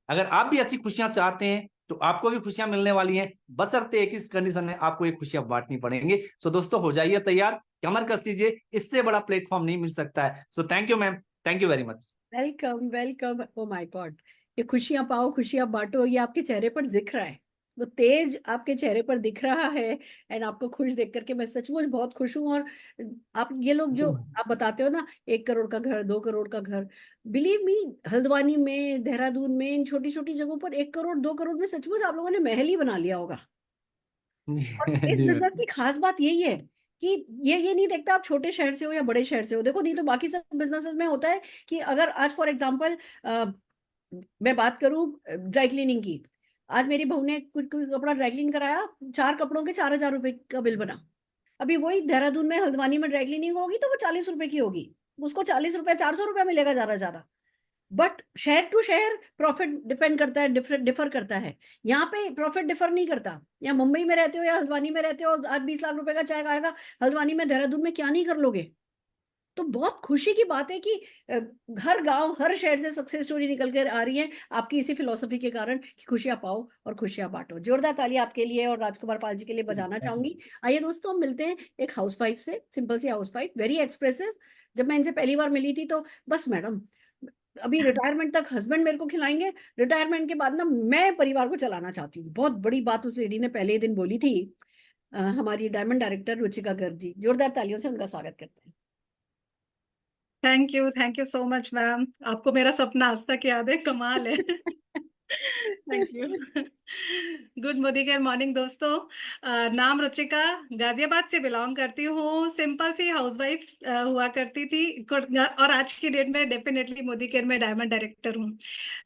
अगर आप भी ऐसी खुशियां चाहते हैं तो आपको भी खुशियां मिलने वाली हैं, बशर्ते एक ही कंडीशन है, आपको ये खुशियां बांटनी पड़ेंगी। सो दोस्तों, हो जाइए तैयार। कमर कस लीजिए, इससे बड़ा प्लेटफॉर्म नहीं मिल सकता है। So thank you ma'am, thank you very much. Welcome welcome. Oh my God, ये खुशियां पाओ खुशियां बांटो, ये आपके चेहरे पर दिख रहा है, वो तेज आपके चेहरे पर दिख रहा है। एंड आपको खुश देख करके मैं सचमुच बहुत खुश हूँ। और आप ये लोग जो आप बताते हो ना, 1 करोड़ का घर, 2 करोड़ का घर, बिलीव मी, हल्द्वानी में, देहरादून में, इन छोटी छोटी जगहों पर 1 करोड़ 2 करोड़ में सचमुच आप लोगों ने महल ही बना लिया होगा। और इस जी बिजनेस की खास बात यही है कि ये नहीं देखता आप छोटे शहर से हो या बड़े शहर से हो। देखो, नहीं तो बाकी सब बिजनेसेस में होता है कि अगर आज फॉर एग्जांपल मैं बात करूं ड्राई क्लीनिंग की, आज मेरी बहू ने कुछ कुछ कपड़ा ड्राई क्लीन कराया, 4 कपड़ों के 4,000 रुपए का बिल बना। अभी वही देहरादून में हल्द्वानी में ड्राई क्लीनिंग होगी तो वो 40 रुपए की होगी, उसको 40 रुपए 400 रुपया मिलेगा ज्यादा से ज्यादा। बट शहर टू शहर प्रॉफिट डिपेंड करता है, डिफर करता है। यहाँ पे प्रॉफिट डिफर नहीं करता। यहाँ मुंबई में रहते हो या हल्द्वानी में रहते हो, आज 20 लाख रुपए का चेक आएगा, हल्द्वानी में देहरादून में क्या नहीं कर लोगे। तो बहुत खुशी की बात है कि हर गांव हर शहर से सक्सेस स्टोरी निकल कर आ रही है आपकी इसी फिलोसफी के कारण कि खुशियां पाओ और खुशियां बांटो। जोरदार ताली आपके लिए और राजकुमार पाल जी के लिए बजाना चाहूंगी। आइए दोस्तों, हम मिलते हैं एक हाउसवाइफ से, सिंपल सी हाउसवाइफ, वेरी एक्सप्रेसिव। जब मैं इनसे पहली बार मिली थी तो बस मैडम, अभी रिटायरमेंट तक हस्बैंड मेरे को खिलाएंगे, रिटायरमेंट के बाद ना मैं परिवार को चलाना चाहती हूँ। बहुत बड़ी बात उस लेडी ने पहले ही दिन बोली थी। हमारी डायमंड डायरेक्टर रुचिका गर्ग जी, जोरदार तालियों से उनका स्वागत करते हैं। Thank you so much ma'am. आपको मेरा सपना आज तक याद है, कमाल है। Thank you. गुड मॉर्निंग दोस्तों। नाम रुचिका, गाजियाबाद से बिलोंग करती हूँ, सिंपल सी हाउसवाइफ हुआ करती थी, और आज की डेट में डेफिनेटली मोदी केयर में डायमंड डायरेक्टर हूँ।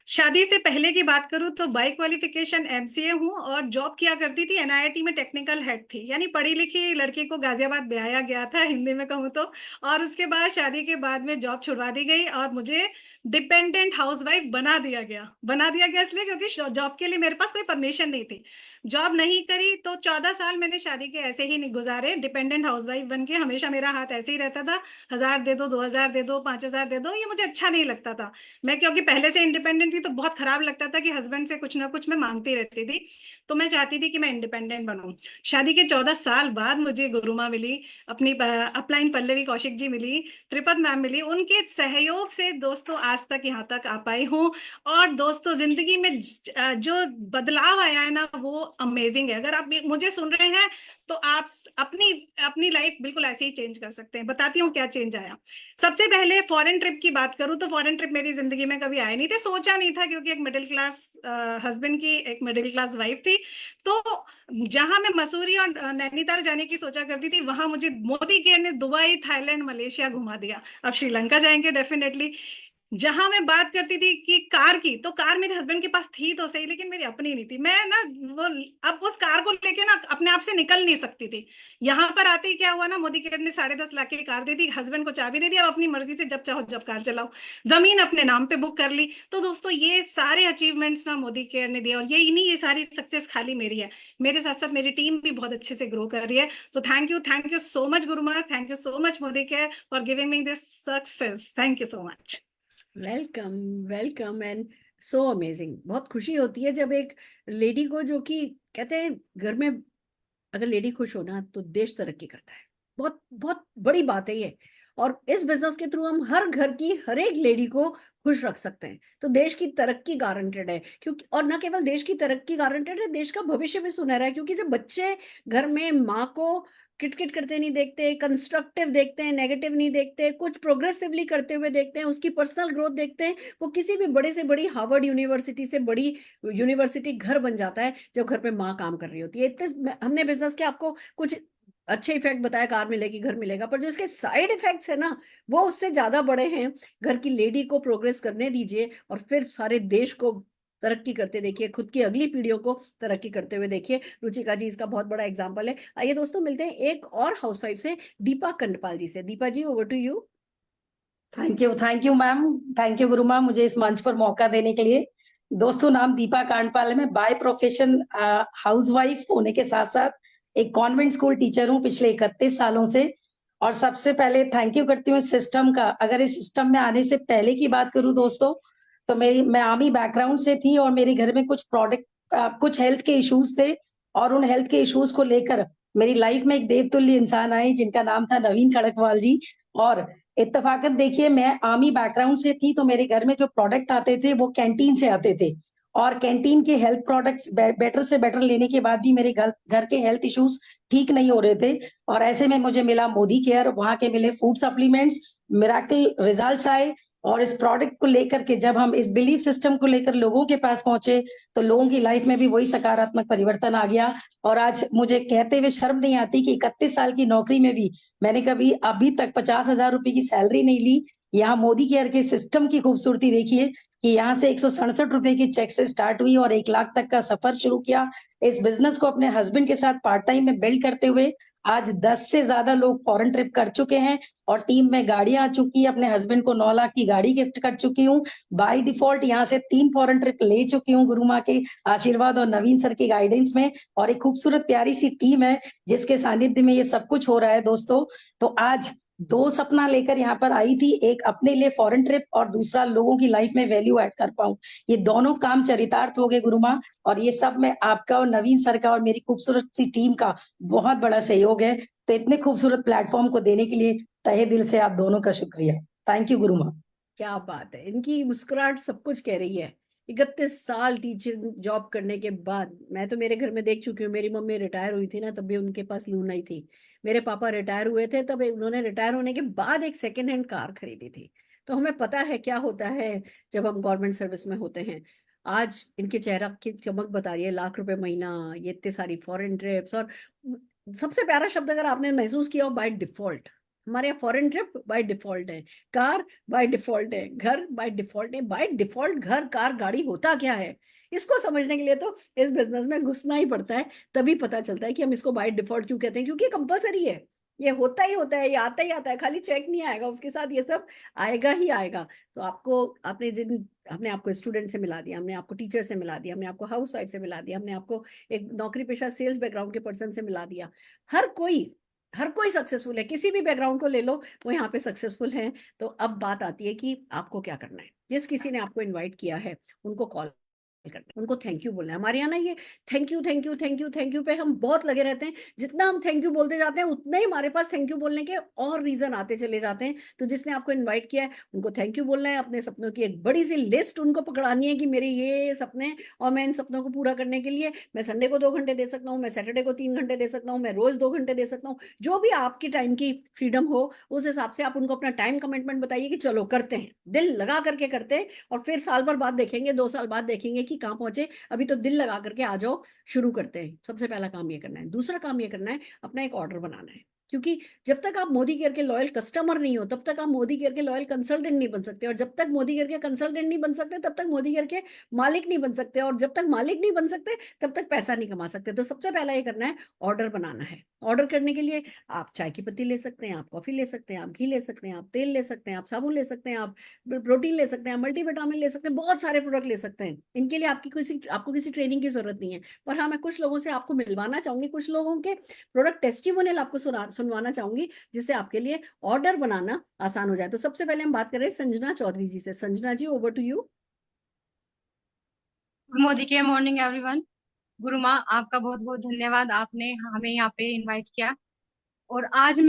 शादी से पहले की बात करूँ तो बाय क्वालिफिकेशन एमसीए हूँ और जॉब किया करती थी एनआईटी में, टेक्निकल हेड थी, यानी पढ़ी लिखी लड़की को गाजियाबाद ब्याया गया था हिंदी में कहूँ तो। और उसके बाद शादी के बाद में जॉब छुड़वा दी गई और मुझे डिपेंडेंट हाउसवाइफ बना दिया गया इसलिए क्योंकि जॉब के लिए मेरे पास कोई परमिशन नहीं थी। जॉब नहीं करी तो 14 साल मैंने शादी के ऐसे ही गुजारे डिपेंडेंट हाउसवाइफ बन के। हमेशा मेरा हाथ ऐसे ही रहता था, 1000 दे दो, 2000 दे दो, 5000 दे दो, ये मुझे अच्छा नहीं लगता था। मैं क्योंकि पहले से इंडिपेंडेंट थी तो बहुत खराब लगता था कि हस्बैंड से कुछ ना कुछ मैं मांगती रहती थी। तो मैं चाहती थी कि मैं इंडिपेंडेंट बनूं। शादी के 14 साल बाद मुझे गुरु माँ मिली, अपनी अपलाइन पल्लवी कौशिक जी मिली, त्रिपद मैम मिली। उनके सहयोग से दोस्तों आज तक यहाँ तक आ पाई हूँ। और दोस्तों जिंदगी में जो बदलाव आया है ना वो अमेजिंग है। अगर आप मुझे सुन रहे हैं तो आप अपनी अपनी लाइफ बिल्कुल ऐसे ही चेंज कर सकते हैं। बताती हूँ क्या चेंज आया। सबसे पहले फॉरेन ट्रिप की बात करूँ तो फॉरेन ट्रिप मेरी जिंदगी में कभी आए नहीं थे, सोचा नहीं था, क्योंकि एक मिडिल क्लास हस्बैंड की एक मिडिल क्लास वाइफ थी। तो जहां मैं मसूरी और नैनीताल जाने की सोचा करती थी, वहां मुझे मोदी केयर ने दुबई, थाईलैंड, मलेशिया घुमा दिया। अब श्रीलंका जाएंगे डेफिनेटली। जहां मैं बात करती थी कि कार की, तो कार मेरे हस्बैंड के पास थी तो सही, लेकिन मेरी अपनी नहीं थी। मैं ना वो अब उस कार को लेके ना अपने आप से निकल नहीं सकती थी। यहाँ पर आते ही क्या हुआ ना, मोदी केयर ने 10.5 लाख की कार दे दी, हस्बैंड को चाबी दे दी, अब अपनी मर्जी से जब चाहो जब कार चलाओ, जमीन अपने नाम पे बुक कर ली। तो दोस्तों ये सारे अचीवमेंट्स ना मोदी केयर ने दिए, और यही नहीं, ये सारी सक्सेस खाली मेरी है, मेरे साथ साथ मेरी टीम भी बहुत अच्छे से ग्रो कर रही है। तो thank you so much Guruma, thank you so much Modicare for giving me this success. Thank you so much. Welcome welcome and so amazing. बहुत खुशी होती है जब एक लेडी को, जो कि कहते हैं घर में अगर लेडी खुश हो ना तो देश तरक्की करता है। बहुत बहुत बड़ी बात है ये। और इस बिजनेस के थ्रू हम हर घर की हर एक लेडी को खुश रख सकते हैं, तो देश की तरक्की गारंटेड है। क्योंकि और ना केवल देश की तरक्की गारंटेड है, देश का भविष्य भी सुनहरा है। क्योंकि जब बच्चे घर में माँ को किटकिट करते नहीं देखते, कंस्ट्रक्टिव देखते हैं, नेगेटिव नहीं देखते, कुछ प्रोग्रेसिवली करते हुए देखते हैं, उसकी पर्सनल ग्रोथ देखते हैं, वो किसी भी बड़े से बड़ी हार्वर्ड यूनिवर्सिटी से बड़ी यूनिवर्सिटी घर बन जाता है जब घर पे माँ काम कर रही होती है। इतने हमने बिजनेस के आपको कुछ अच्छे इफेक्ट बताया, कार मिलेगी, घर मिलेगा, पर जो इसके साइड इफेक्ट्स है ना वो उससे ज्यादा बड़े हैं। घर की लेडी को प्रोग्रेस करने दीजिए और फिर सारे देश को तरक्की करते देखिए, खुद की अगली पीढ़ियों को तरक्की करते हुए देखिए। रुचिका जी इसका बहुत बड़ा एग्जाम्पल है। आइए दोस्तों, मिलते हैं एक और हाउसवाइफ से, दीपा कंडपाल जी से। Deepa ji, over to you. Thank you ma'am, thank you Guru ma'am मुझे इस मंच पर मौका देने के लिए। दोस्तों नाम दीपा कांडपाल है, मैं बाय प्रोफेशन हाउसवाइफ होने के साथ साथ एक कॉन्वेंट स्कूल टीचर हूँ पिछले 31 सालों से। और सबसे पहले थैंक यू करती हूँ इस सिस्टम का। अगर इस सिस्टम में आने से पहले की बात करूँ दोस्तों, तो मैं आर्मी बैकग्राउंड से थी और मेरे घर में कुछ हेल्थ के इश्यूज थे, और उन हेल्थ के इश्यूज को लेकर मेरी लाइफ में एक देवतुल्य इंसान आए जिनका नाम था नवीन खड़कवाल जी। और इत्तेफाकत देखिए, मैं आर्मी बैकग्राउंड से थी, तो मेरे घर में जो प्रोडक्ट आते थे वो कैंटीन से आते थे। और कैंटीन के हेल्थ प्रोडक्ट्स बेटर से बेटर लेने के बाद भी मेरे घर के हेल्थ इश्यूज ठीक नहीं हो रहे थे। और ऐसे में मुझे मिला मोदी केयर, वहां के मिले फूड सप्लीमेंट्स, मिराकल रिजल्ट्स आए। और इस प्रोडक्ट को लेकर के जब हम इस बिलीफ सिस्टम को लेकर लोगों के पास पहुंचे, तो लोगों की लाइफ में भी वही सकारात्मक परिवर्तन आ गया। और आज मुझे कहते हुए शर्म नहीं आती कि 31 साल की नौकरी में भी मैंने कभी अभी तक 50,000 रुपए की सैलरी नहीं ली। यहाँ मोदी केयर के सिस्टम की खूबसूरती देखिए कि यहाँ से 167 रुपए की चेक से स्टार्ट हुई और 1 लाख तक का सफर शुरू किया। इस बिजनेस को अपने हस्बैंड के साथ पार्ट टाइम में बिल्ड करते हुए आज 10 से ज्यादा लोग फॉरेन ट्रिप कर चुके हैं और टीम में गाड़ियां आ चुकी है। अपने हस्बैंड को 9 लाख की गाड़ी गिफ्ट कर चुकी हूँ। बाय डिफॉल्ट यहाँ से 3 फॉरेन ट्रिप ले चुकी हूँ गुरु माँ के आशीर्वाद और नवीन सर की गाइडेंस में। और एक खूबसूरत प्यारी सी टीम है जिसके सानिध्य में ये सब कुछ हो रहा है दोस्तों। तो आज 2 सपना लेकर यहाँ पर आई थी, एक अपने लिए फॉरेन ट्रिप और दूसरा लोगों की लाइफ में वैल्यू ऐड कर पाऊं। ये दोनों काम चरितार्थ हो गए गुरु माँ। और ये सब में आपका और नवीन सर का और मेरी खूबसूरत सी टीम का बहुत बड़ा सहयोग है। तो इतने खूबसूरत प्लेटफॉर्म को देने के लिए तहे दिल से आप दोनों का शुक्रिया। थैंक यू गुरु माँ। क्या बात है, इनकी मुस्कुराहट सब कुछ कह रही है। 31 साल टीचर जॉब करने के बाद, मैं तो मेरे घर में देख चुकी हूँ, मेरी मम्मी रिटायर हुई थी ना तब भी उनके पास लूना ही थी। मेरे पापा रिटायर हुए थे तब उन्होंने रिटायर होने के बाद एक सेकेंड हैंड कार खरीदी थी। तो हमें पता है क्या होता है जब हम गवर्नमेंट सर्विस में होते हैं। आज इनके चेहरा की चमक बता रही है, लाख रुपए महीना, ये इतने सारी फॉरेन ट्रिप्स। और सबसे प्यारा शब्द अगर आपने महसूस किया हो, बाय डिफॉल्ट। हमारे यहाँ फॉरेन ट्रिप बाय डिफॉल्ट है, कार बाय डिफॉल्ट है, घर बाय डिफॉल्ट है। बाय डिफॉल्ट घर कार गाड़ी होता क्या है, इसको समझने के लिए तो इस बिजनेस में घुसना ही पड़ता है। तभी पता चलता है कि हम इसको बाय डिफॉल्ट क्यों कहते हैं, क्योंकि कंपलसरी है। ये होता ही होता है, ये आता ही आता है, खाली चेक नहीं आएगा, उसके साथ ये सब आएगा ही आएगा। तो आपको हमने आपको स्टूडेंट से मिला दिया, हमने आपको टीचर से मिला दिया, हमने आपको हाउस वाइफ से मिला दिया, हमने आपको एक नौकरी पेशा सेल्स बैकग्राउंड के पर्सन से मिला दिया। हर कोई सक्सेसफुल है, किसी भी बैकग्राउंड को ले लो वो यहाँ पे सक्सेसफुल है। तो अब बात आती है कि आपको क्या करना है। जिस किसी ने आपको इनवाइट किया है उनको कॉल करना है, उनको थैंक यू बोलना है। हमारे यहाँ ना ये thank you thank you thank you thank you पे हम बहुत लगे रहते हैं। जितना हम थैंक यू बोलते जाते हैं उतना ही हमारे पास थैंक यू बोलने के और रीजन आते चले जाते हैं। तो जिसने आपको इन्वाइट किया है उनको थैंक यू बोलना है। अपने सपनों की एक बड़ी सी लिस्ट उनको पकड़ानी है कि मेरे ये सपने, और मैं इन सपनों को पूरा करने के लिए मैं संडे को 2 घंटे दे सकता हूँ, मैं सैटरडे को 3 घंटे दे सकता हूँ, मैं रोज 2 घंटे दे सकता हूँ। जो भी आपकी टाइम की फ्रीडम हो उस हिसाब से आप उनको अपना टाइम कमिटमेंट बताइए कि चलो करते हैं, दिल लगा करके करते हैं। और फिर साल भर बाद देखेंगे, 2 साल बाद देखेंगे कि कहाँ पहुंचे। अभी तो दिल लगा करके आ जाओ, शुरू करते हैं। सबसे पहला काम ये करना है। दूसरा काम ये करना है, अपना एक ऑर्डर बनाना है। क्योंकि जब तक आप मोदी केयर के लॉयल कस्टमर नहीं हो तब तक आप मोदी केयर के लॉयल कंसल्टेंट नहीं बन सकते। और जब तक मोदी केयर के कंसल्टेंट नहीं बन सकते तब तक मोदी केयर के मालिक नहीं बन सकते। और जब तक मालिक नहीं बन सकते तब तक पैसा नहीं कमा सकते। तो सबसे पहला ये करना है, ऑर्डर बनाना है। ऑर्डर करने के लिए आप चाय की पत्ती ले सकते हैं, आप कॉफी ले सकते हैं, आप घी ले सकते हैं, आप तेल ले सकते हैं, आप साबुन ले सकते हैं, आप प्रोटीन ले सकते हैं, मल्टीविटामिन ले सकते हैं, बहुत सारे प्रोडक्ट ले सकते हैं। इनके लिए आपको किसी ट्रेनिंग की जरूरत नहीं है। पर हाँ, मैं कुछ लोगों से आपको मिलवाना चाहूंगी, कुछ लोगों के प्रोडक्ट टेस्टिमोनियल आपको सुनवाना चाहूंगी जिससे आपके लिए ऑर्डर बनाना आसान हो जाए। तो सबसे पहले हम बात कर रहे हैं संजना चौधरी जी से। Sanjana ji, over to you. Modi के मॉर्निंग एवरीवन। गुरु माँ, आपका बहुत बहुत धन्यवाद, आपने हमें यहाँ पे इनवाइट किया। और आज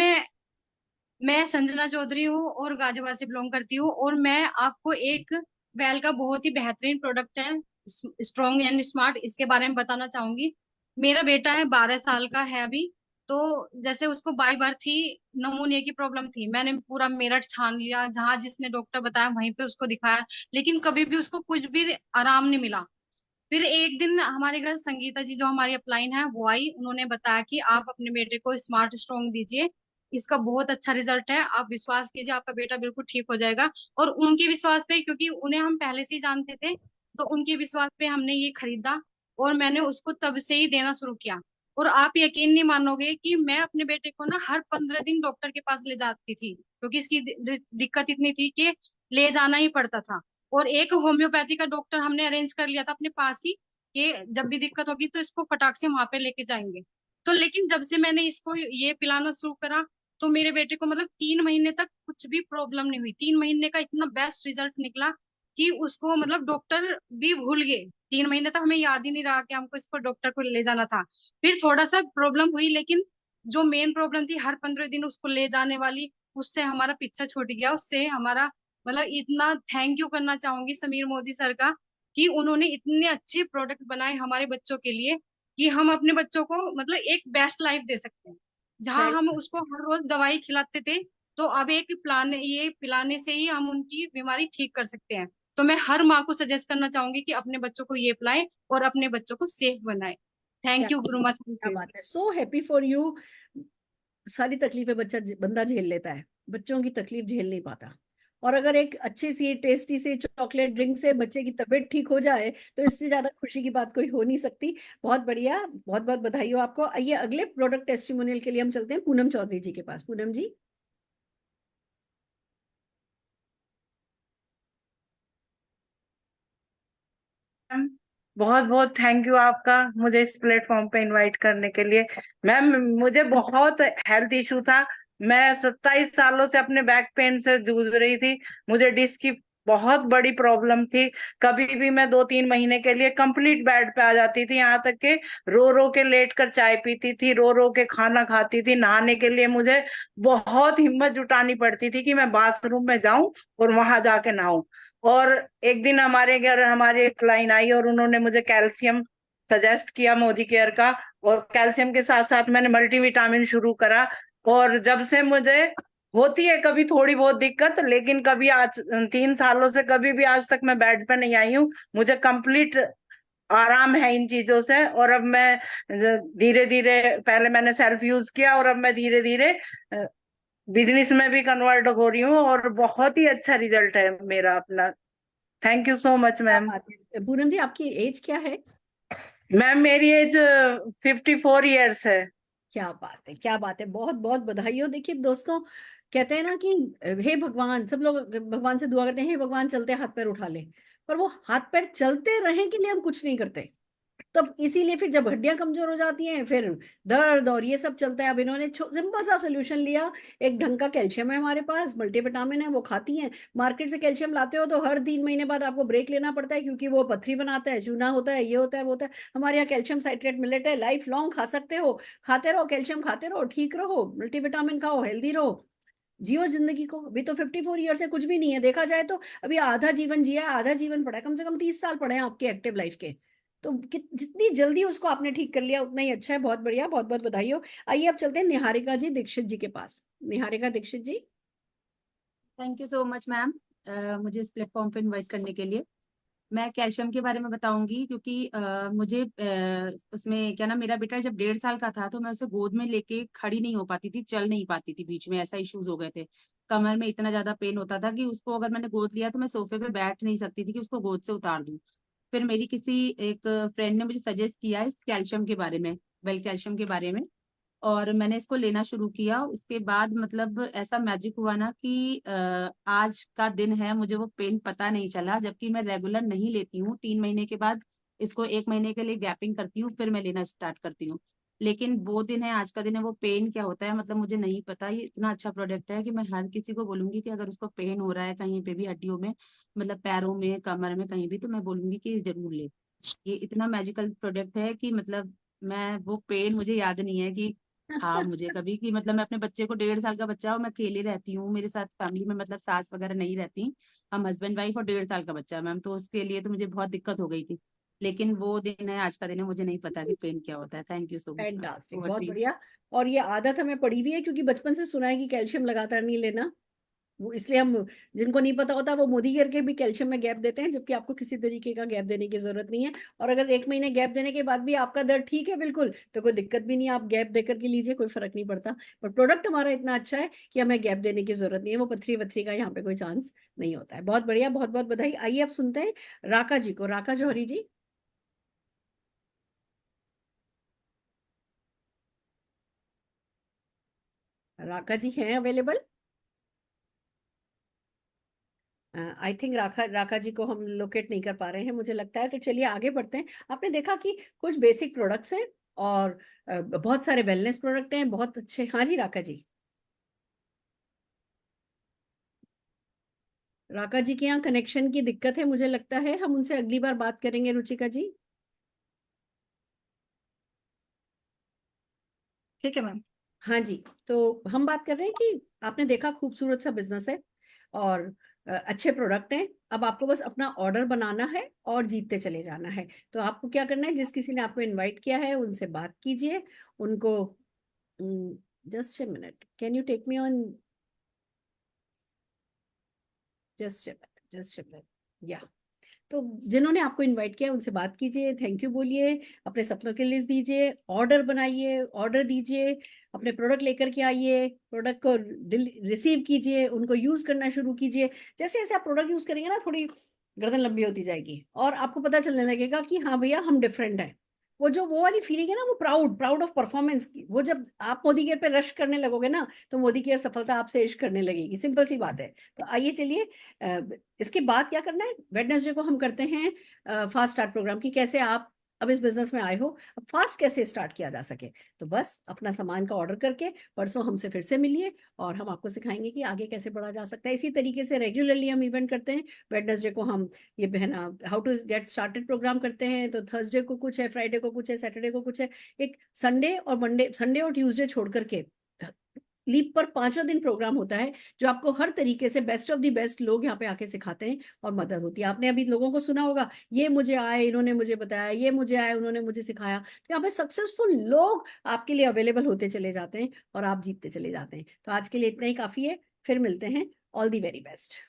मैं संजना चौधरी हूँ और गाजियाबाद से बिलोंग करती हूँ। और मैं आपको एक वेल का बहुत ही बेहतरीन प्रोडक्ट है स्ट्रॉन्ग एंड स्मार्ट, इसके बारे में बताना चाहूंगी। मेरा बेटा है 12 साल का है अभी। तो जैसे उसको बाई बर्थ ही नमूनिया की प्रॉब्लम थी। मैंने पूरा मेरठ छान लिया, जहां जिसने डॉक्टर बताया वहीं पे उसको दिखाया, लेकिन कभी भी उसको कुछ भी आराम नहीं मिला। फिर एक दिन हमारे घर संगीता जी जो हमारी अपलाइन है वो आई, उन्होंने बताया कि आप अपने बेटे को स्मार्ट स्ट्रॉन्ग दीजिए, इसका बहुत अच्छा रिजल्ट है, आप विश्वास कीजिए, आपका बेटा बिल्कुल ठीक हो जाएगा। और उनके विश्वास पे, क्योंकि उन्हें हम पहले से ही जानते थे, तो उनके विश्वास पे हमने ये खरीदा और मैंने उसको तब से ही देना शुरू किया। और आप यकीन नहीं मानोगे कि मैं अपने बेटे को ना हर 15 दिन डॉक्टर के पास ले जाती थी, क्योंकि इसकी दिक्कत इतनी थी कि ले जाना ही पड़ता था। और एक होम्योपैथी का डॉक्टर हमने अरेंज कर लिया था अपने पास ही, कि जब भी दिक्कत होगी तो इसको फटाक से वहां पे लेके जाएंगे। तो लेकिन जब से मैंने इसको ये पिलाना शुरू करा तो मेरे बेटे को मतलब 3 महीने तक कुछ भी प्रॉब्लम नहीं हुई। 3 महीने का इतना बेस्ट रिजल्ट निकला कि उसको मतलब डॉक्टर भी भूल गए 3 महीने तक हमें याद ही नहीं रहा कि हमको इसको डॉक्टर को ले जाना था। फिर थोड़ा सा प्रॉब्लम हुई, लेकिन जो मेन प्रॉब्लम थी हर 15 दिन उसको ले जाने वाली, उससे हमारा पीछा छूट गया। उससे हमारा मतलब इतना थैंक यू करना चाहूंगी समीर मोदी सर का, कि उन्होंने इतने अच्छे प्रोडक्ट बनाए हमारे बच्चों के लिए, कि हम अपने बच्चों को मतलब एक बेस्ट लाइफ दे सकते हैं। जहां हम उसको हर रोज दवाई खिलाते थे, तो अब एक प्लान ये पिलाने से ही हम उनकी बीमारी ठीक कर सकते हैं। तो मैं हर माँ को सजेस्ट करना चाहूंगी कि अपने बच्चों को ये पिलाएं और अपने बच्चों को सेफ बनाए। क्या थैंक यू गुरु माँ, थैंक क्या यू। बात है, सो हैप्पी फॉर यू। सारी तकलीफें बंदा झेल लेता है, बच्चों की तकलीफ झेल नहीं पाता। और अगर एक अच्छी सी टेस्टी से चॉकलेट ड्रिंक से बच्चे की तबीयत ठीक हो जाए तो इससे ज्यादा खुशी की बात कोई हो नहीं सकती। बहुत बढ़िया, बहुत बहुत बधाई हो आपको। आइए अगले प्रोडक्ट टेस्टिमोनियल के लिए हम चलते हैं पूनम चौधरी जी के पास। पूनम जी। बहुत बहुत थैंक यू आपका मुझे इस प्लेटफॉर्म पे इनवाइट करने के लिए। मैम, मुझे बहुत हेल्थ इशू था। मैं 27 सालों से अपने बैक पेन से जूझ रही थी। मुझे डिस्क की बहुत बड़ी प्रॉब्लम थी। कभी भी मैं 2-3 महीने के लिए कंप्लीट बेड पे आ जाती थी, यहाँ तक के रो रो के लेट कर चाय पीती थी, रो रो के खाना खाती थी। नहाने के लिए मुझे बहुत हिम्मत जुटानी पड़ती थी कि मैं बाथरूम में जाऊं और वहां जाके नहाऊं। और एक दिन हमारे घर हमारी एक क्लाइंट आई और उन्होंने मुझे कैल्शियम सजेस्ट किया मोदी केयर का, और कैल्शियम के साथ साथ मैंने मल्टीविटामिन शुरू करा। और जब से मुझे होती है कभी थोड़ी बहुत दिक्कत, लेकिन कभी आज 3 सालों से कभी भी आज तक मैं बेड पे नहीं आई हूँ। मुझे कंप्लीट आराम है इन चीजों से। और अब मैं धीरे धीरे, पहले मैंने सेल्फ यूज किया और अब मैं धीरे धीरे बिजनेस में भी कन्वर्ट हो रही हूँ, और बहुत ही अच्छा रिजल्ट है मेरा अपना। थैंक यू सो मच क्या मैम। बात है पूनम जी, आपकी एज क्या है? मैम, मेरी एज 54 ईयर्स है। क्या बात है, क्या बात है, बहुत बहुत बधाई हो। देखिए दोस्तों, कहते हैं ना कि हे भगवान, सब लोग भगवान से दुआ करते हैं, हे भगवान चलते हाथ पैर उठा ले। पर वो हाथ पैर चलते रहने के लिए हम कुछ नहीं करते। तब इसीलिए फिर जब हड्डियां कमजोर हो जाती हैं फिर दर्द और ये सब चलता है। अब इन्होंने सिंपल सा सोल्यूशन लिया। एक ढंग का कैल्शियम है हमारे पास, मल्टीविटामिन है, वो खाती हैं। मार्केट से कैल्शियम लाते हो तो हर 3 महीने बाद आपको ब्रेक लेना पड़ता है, क्योंकि वो पथरी बनाता है, चूना होता है, ये होता है, वो होता है। हमारे यहाँ कैल्शियम साइट्रेट मिलेट है, लाइफ लॉन्ग खा सकते हो। खाते रहो कैल्शियम, खाते रहो, ठीक रहो, मल्टीविटामिन खाओ, हेल्दी रहो, जियो जिंदगी को। अभी तो 54 ईयर से कुछ भी नहीं है देखा जाए तो। अभी आधा जीवन जिया, आधा जीवन पड़ा है, कम से कम 30 साल पड़े हैं आपके एक्टिव लाइफ के। तो जितनी जल्दी उसको आपने ठीक कर लिया उतना ही अच्छा है। बहुत बढ़िया, बहुत बहुत बधाई हो। आइए अब चलते हैं निहारिका जी दीक्षित जी के पास। Niharika Dixit ji. Thank you so much ma'am, मुझे इस प्लेटफॉर्म पे इनवाइट करने के लिए। मैं कैल्शियम के बारे में बताऊंगी, क्योंकि मुझे उसमें क्या ना, मेरा बेटा जब 1.5 साल का था तो मैं उसे गोद में लेके खड़ी नहीं हो पाती थी, चल नहीं पाती थी, बीच में ऐसा इश्यूज हो गए थे। कमर में इतना ज्यादा पेन होता था कि उसको अगर मैंने गोद लिया तो मैं सोफे पे बैठ नहीं सकती थी कि उसको गोद से उतार दूं। फिर मेरी किसी एक फ्रेंड ने मुझे सजेस्ट किया इस कैल्शियम के बारे में, वेल कैल्शियम के बारे में, और मैंने इसको लेना शुरू किया। उसके बाद मतलब ऐसा मैजिक हुआ ना कि आज का दिन है मुझे वो पेन पता नहीं चला, जबकि मैं रेगुलर नहीं लेती हूँ। 3 महीने के बाद इसको 1 महीने के लिए गैपिंग करती हूँ, फिर मैं लेना स्टार्ट करती हूँ। लेकिन वो दिन है, आज का दिन है, वो पेन क्या होता है मतलब मुझे नहीं पता। ये इतना अच्छा प्रोडक्ट है कि मैं हर किसी को बोलूंगी कि अगर उसको पेन हो रहा है कहीं पे भी हड्डियों में, मतलब पैरों में, कमर में, कहीं भी, तो मैं बोलूंगी कि जरूर ले। ये इतना मैजिकल प्रोडक्ट है कि मतलब मैं वो पेन, मुझे याद नहीं है कि हाँ मुझे कभी कि मतलब मैं अपने बच्चे को 1.5 साल का बच्चा हूँ, मैं अकेले रहती हूँ, मेरे साथ फैमिली में मतलब सास वगैरह नहीं रहती। हम हस्बैंड वाइफ और 1.5 साल का बच्चा है मैम, तो उसके लिए तो मुझे बहुत दिक्कत हो गई थी। लेकिन वो दिन है, आज का दिन है, मुझे नहीं पता कि पेन क्या होता है। Thank you so much ma'am. Fantastic, over बहुत टू यू। बढ़िया। और ये आदत हमें पड़ी हुई है, क्योंकि बचपन से सुना है कि कैल्शियम लगातार नहीं लेना। वो इसलिए हम, जिनको नहीं पता होता वो मोदी करके भी कैल्शियम में गैप देते हैं, जबकि आपको किसी तरीके का गैप देने की जरूरत नहीं है। और अगर 1 महीने गैप देने के बाद भी आपका दर्द ठीक है बिल्कुल, तो कोई दिक्कत भी नहीं है, आप गैप देकर के लीजिए, कोई फर्क नहीं पड़ता। पर प्रोडक्ट हमारा इतना अच्छा है कि हमें गैप देने की जरूरत नहीं है। वो पथरी वथरी का यहाँ पे कोई चांस नहीं होता है। बहुत बढ़िया, बहुत बहुत बधाई। आइए अब सुनते हैं राका जी को। राका जौहरी जी। राका जी हैं अवेलेबल? आई थिंक राका राका जी को हम लोकेट नहीं कर पा रहे हैं, मुझे लगता है। तो चलिए आगे बढ़ते हैं। आपने देखा कि कुछ बेसिक प्रोडक्ट्स हैं और बहुत सारे वेलनेस प्रोडक्ट हैं, बहुत अच्छे। हाँ जी राका जी। राका जी के यहाँ कनेक्शन की दिक्कत है मुझे लगता है, हम उनसे अगली बार बात करेंगे। रुचिका जी ठीक है मैम। हाँ जी, तो हम बात कर रहे हैं कि आपने देखा खूबसूरत सा बिजनेस है और अच्छे प्रोडक्ट हैं। अब आपको बस अपना ऑर्डर बनाना है और जीतते चले जाना है। तो आपको क्या करना है, जिस किसी ने आपको इनवाइट किया है उनसे बात कीजिए, उनको just a minute, can you take me on, just a minute या। तो जिन्होंने आपको इनवाइट किया उनसे बात कीजिए, थैंक यू बोलिए, अपने सपनों की लिस्ट दीजिए, ऑर्डर बनाइए, ऑर्डर दीजिए, अपने प्रोडक्ट लेकर के आइए, प्रोडक्ट को रिसीव कीजिए, उनको यूज करना शुरू कीजिए। जैसे जैसे आप प्रोडक्ट यूज करेंगे ना, थोड़ी गर्दन लंबी होती जाएगी और आपको पता चलने लगेगा कि हाँ भैया हम डिफरेंट हैं। वो वाली फीलिंग है ना, वो प्राउड ऑफ परफॉर्मेंस की, वो जब आप मोदी केयर पे रश करने लगोगे ना, तो मोदी केयर सफलता आपसे इश्क करने लगेगी। सिंपल सी बात है। तो आइए चलिए, इसके बाद क्या करना है, वेडनेसडे को हम करते हैं फास्ट स्टार्ट प्रोग्राम की, कैसे आप अब इस बिजनेस में आए हो, अब फास्ट कैसे स्टार्ट किया जा सके। तो बस अपना सामान का ऑर्डर करके परसों हमसे फिर से मिलिए और हम आपको सिखाएंगे कि आगे कैसे बढ़ा जा सकता है। इसी तरीके से रेगुलरली हम इवेंट करते हैं। वेडनेसडे को हम ये बहना how to get started program करते हैं, तो थर्सडे को कुछ है, फ्राइडे को कुछ है, सैटरडे को कुछ है, एक संडे और ट्यूसडे छोड़ करके लीप पर 5 दिन प्रोग्राम होता है, जो आपको हर तरीके से बेस्ट ऑफ द बेस्ट लोग यहाँ पे आके सिखाते हैं और मदद होती है। आपने अभी लोगों को सुना होगा, ये मुझे आए, इन्होंने मुझे बताया, ये मुझे आए, उन्होंने मुझे सिखाया। तो यहाँ पे सक्सेसफुल लोग आपके लिए अवेलेबल होते चले जाते हैं और आप जीतते चले जाते हैं। तो आज के लिए इतना ही काफी है, फिर मिलते हैं। All the very best.